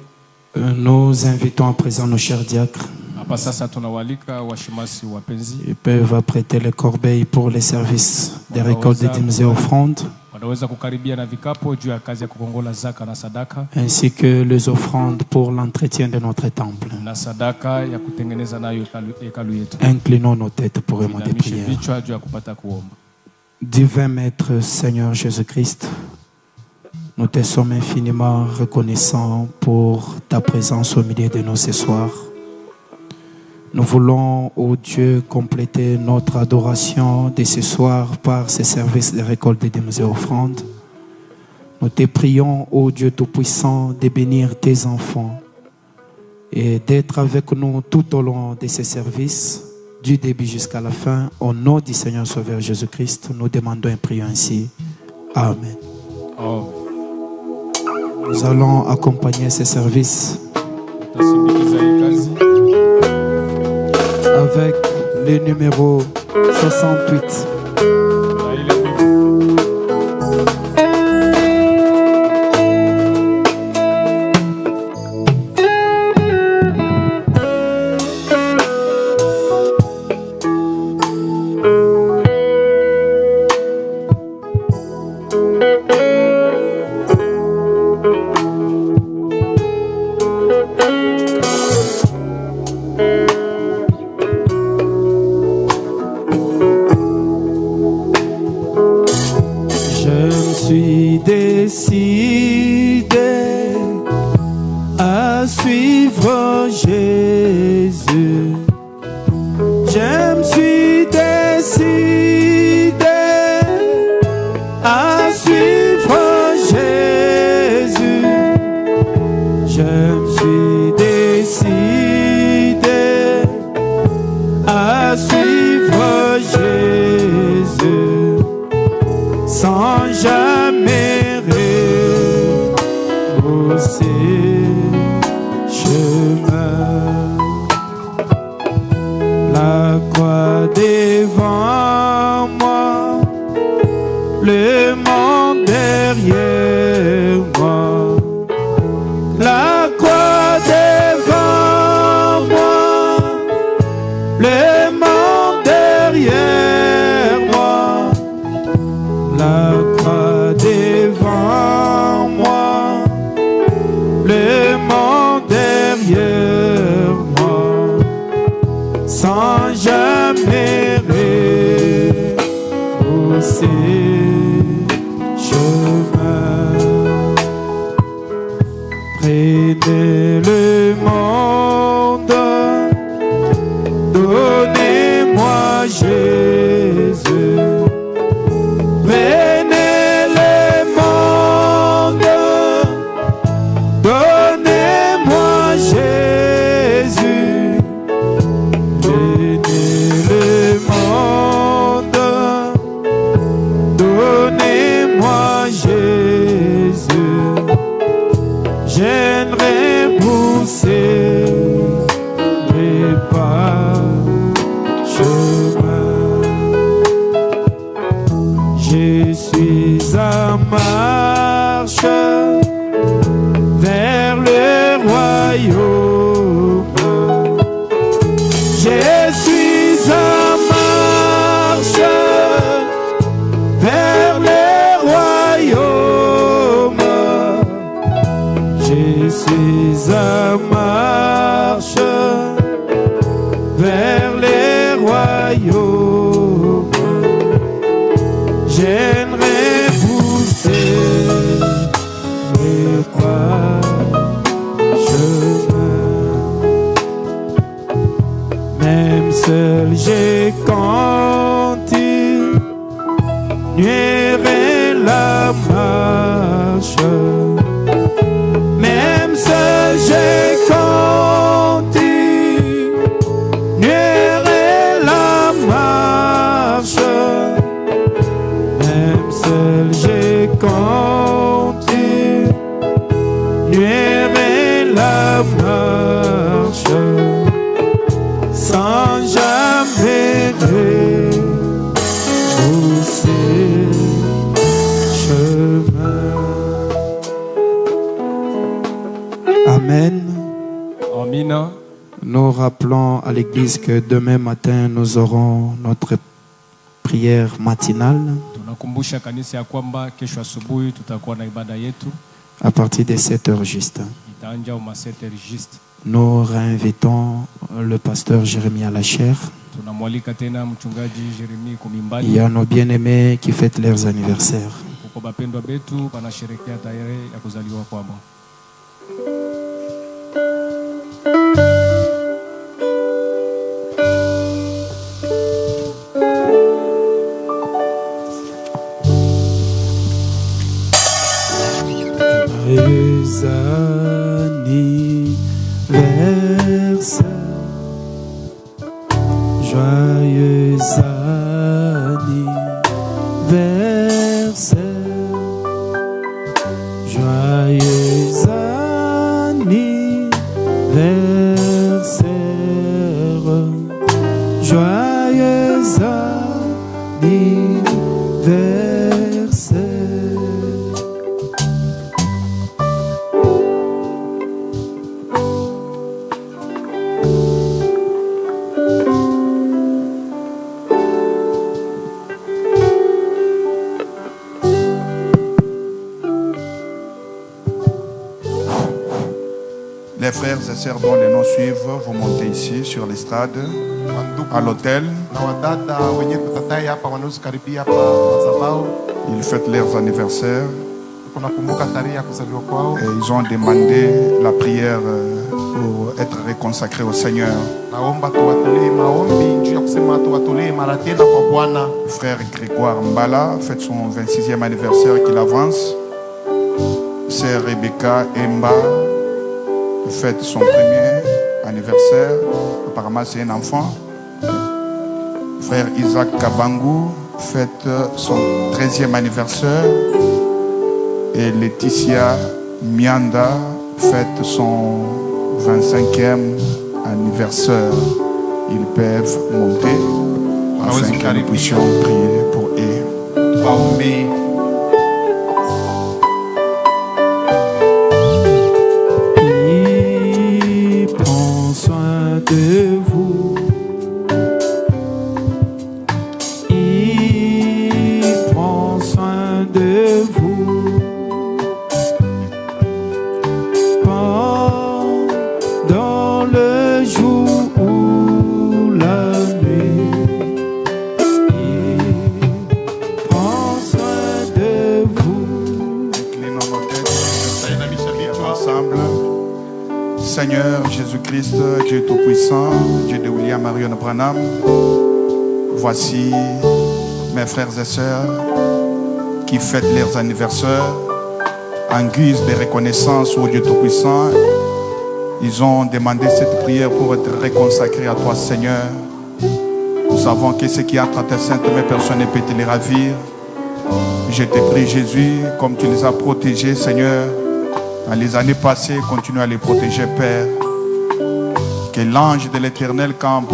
Nous invitons à présent nos chers diacres. Hapa sasa tunawalika washemasi wapenzi. Ils peuvent prêter les corbeilles pour les services des récoltes des dîmes et offrandes. Wanaweza kukaribia na vikapo juu ya kazi ya kukongola zaka na sadaka. Ainsi que les offrandes pour l'entretien de notre temple. Na sadaka ya kutengeneza nayo hekalu yetu. Inclinons nos têtes pour demander prière. Vichwa juu ya kupata kuomba. Divin Maître Seigneur Jésus-Christ, nous te sommes infiniment reconnaissants pour ta présence au milieu de nous ce soir. Nous voulons, ô Dieu, compléter notre adoration de ce soir par ce service de récolte des dîmes et offrandes. Nous te prions, ô Dieu Tout-Puissant, de bénir tes enfants et d'être avec nous tout au long de ce service, du début jusqu'à la fin. Au nom du Seigneur Sauveur Jésus-Christ, nous demandons et prions ainsi. Amen. Oh. Nous allons accompagner ce service avec le numéro 68. Décidé à suivre Jésus. Je me suis décidé à suivre Jésus. Je me suis décidé à suivre Jésus sans jamais chemin. La croix devant moi, le monde derrière moi. La croix devant moi, le monde derrière moi. La croix devant moi, le monde derrière moi, sans jamais repousser chemin. Prenez le monde, donnez-moi Jésus. Prenez le monde, donnez-moi Jésus. Prenez le monde, donnez-moi Jésus. J'aimerais pousser les pas chemin. Je suis en marche vers le royaume. Je suis en marche vers le royaume. Je suis en marche vers le royaume. J'aimerais pousser les pas chemin. Même seul je continuerai la marche. Même seul je continuerai la marche. Même seul je continuerai la marche sans jamais repousser chemin. Amen. Amina. Nous rappelons à l'église que demain matin nous aurons notre prière matinale. Tunakumbusha kanisa ya kwamba kesho asubuhi tutakuwa na ibada yetu à partir de 7h juste. Itaanza uma 7h juste. Nous réinvitons le pasteur Jérémie Alacher. Tunamwalika tena mchungaji Jérémie Kumimbali. Il y a nos bien-aimés qui fêtent leurs anniversaires. Kuko bapendwa betu banasherehekea tarehe ya kuzaliwa kwao. Joyeux anniversaire, joyeux anniversaire, joyeux anniversaire, joyeux anniversaire. Les frères et sœurs dont les noms suivent, vous montez ici sur l'estrade, à l'hôtel. Ils fêtent leurs anniversaires. Et ils ont demandé la prière pour être réconsacrés au Seigneur. Frère Grégoire Mbala fête son 26e anniversaire qu'il avance. Sœur Rebecca Emba fête son premier anniversaire. Apparemment, c'est un enfant. Frère Isaac Kabangu fête son 13e anniversaire. Et Laetitia Mianda fête son 25e anniversaire. Ils peuvent monter afin que nous puissions prier pour eux. Il prend soin de vous. Il prend soin de vous. Pendant le jour ou la nuit, il prend soin de vous. Inclinons nos têtes ensemble. Seigneur Jésus-Christ, Dieu Tout-Puissant, Dieu de William Marion Branham, voici mes frères et sœurs qui fêtent leurs anniversaires en guise de reconnaissance au Dieu Tout-Puissant. Ils ont demandé cette prière pour être réconsacrés à toi, Seigneur. Nous savons que ce qui entre à tes saintes mains, personne ne peut te les ravir. Je te prie, Jésus, comme tu les as protégés, Seigneur, dans les années passées, continue à les protéger, Père. Que l'ange de l'Éternel campe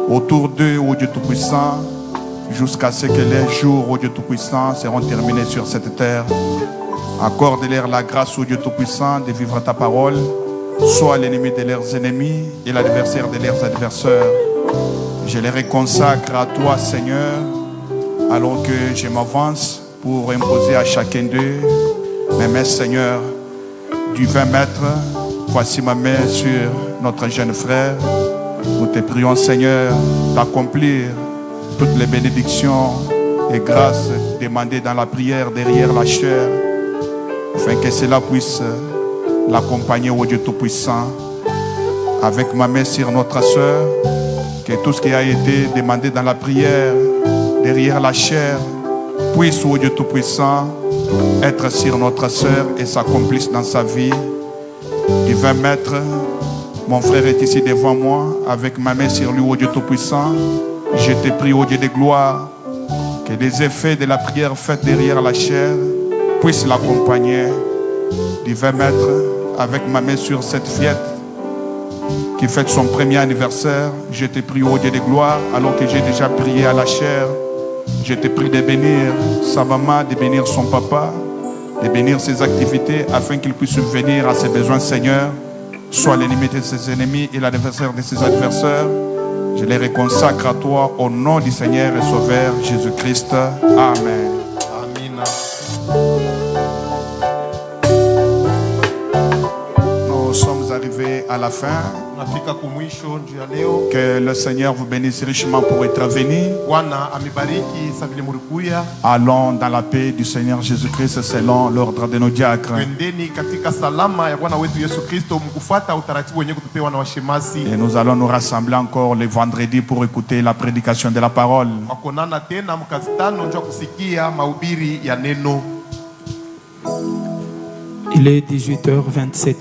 autour d'eux, ô Dieu Tout-Puissant, jusqu'à ce que les jours, ô Dieu Tout-Puissant, seront terminés sur cette terre. Accorde-leur la grâce, ô Dieu Tout-Puissant, de vivre ta parole. Sois l'ennemi de leurs ennemis et l'adversaire de leurs adversaires. Je les réconsacre à toi, Seigneur, alors que je m'avance pour imposer à chacun d'eux mes mains, Seigneur, du 20 mètres. Voici ma main sur notre jeune frère. Nous te prions, Seigneur, d'accomplir toutes les bénédictions et grâces demandées dans la prière derrière la chair, afin que cela puisse l'accompagner au Dieu Tout-Puissant. Avec ma main sur notre soeur, que tout ce qui a été demandé dans la prière derrière la chair puisse, au Dieu Tout-Puissant, être sur notre soeur et s'accomplisse dans sa vie. Du 20 mètres, mon frère est ici devant moi, avec ma main sur lui, au Dieu Tout-Puissant. Je te prie, au Dieu de gloire, que les effets de la prière faite derrière la chair puissent l'accompagner. Du 20 mètres, avec ma main sur cette fillette qui fête son premier anniversaire, je te prie, au Dieu de gloire, alors que j'ai déjà prié à la chair. Je te prie de bénir sa maman, de bénir son papa, de bénir ses activités, afin qu'il puisse subvenir à ses besoins, Seigneur. Sois l'ennemi de ses ennemis et l'adversaire de ses adversaires. Je les réconsacre à toi au nom du Seigneur et Sauveur Jésus-Christ. Amen. Amina. Nous sommes arrivés à la fin. Que le Seigneur vous bénisse richement pour être venu. Allons dans la paix du Seigneur Jésus-Christ selon l'ordre de nos diacres. Et nous allons nous rassembler encore le vendredi pour écouter la prédication de la parole. Il est 18h27.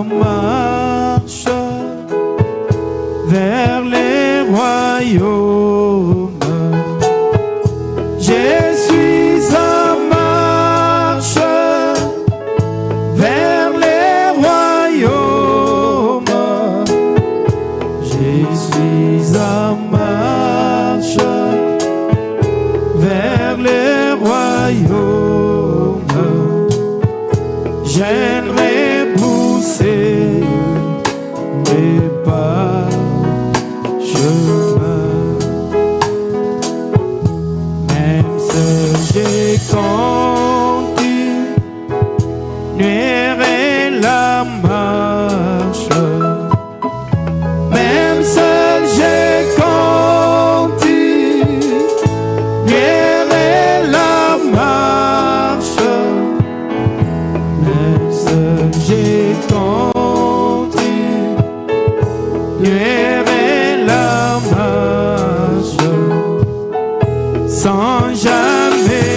marche vers les royaumes. Je suis en marche vers les royaumes. Je suis en marche vers les royaumes. J'aimerais pousser mes pas chemin, même si j'ai continué la marche, même si j'ai continué la marche, même si j'ai continué la marche, sans jamais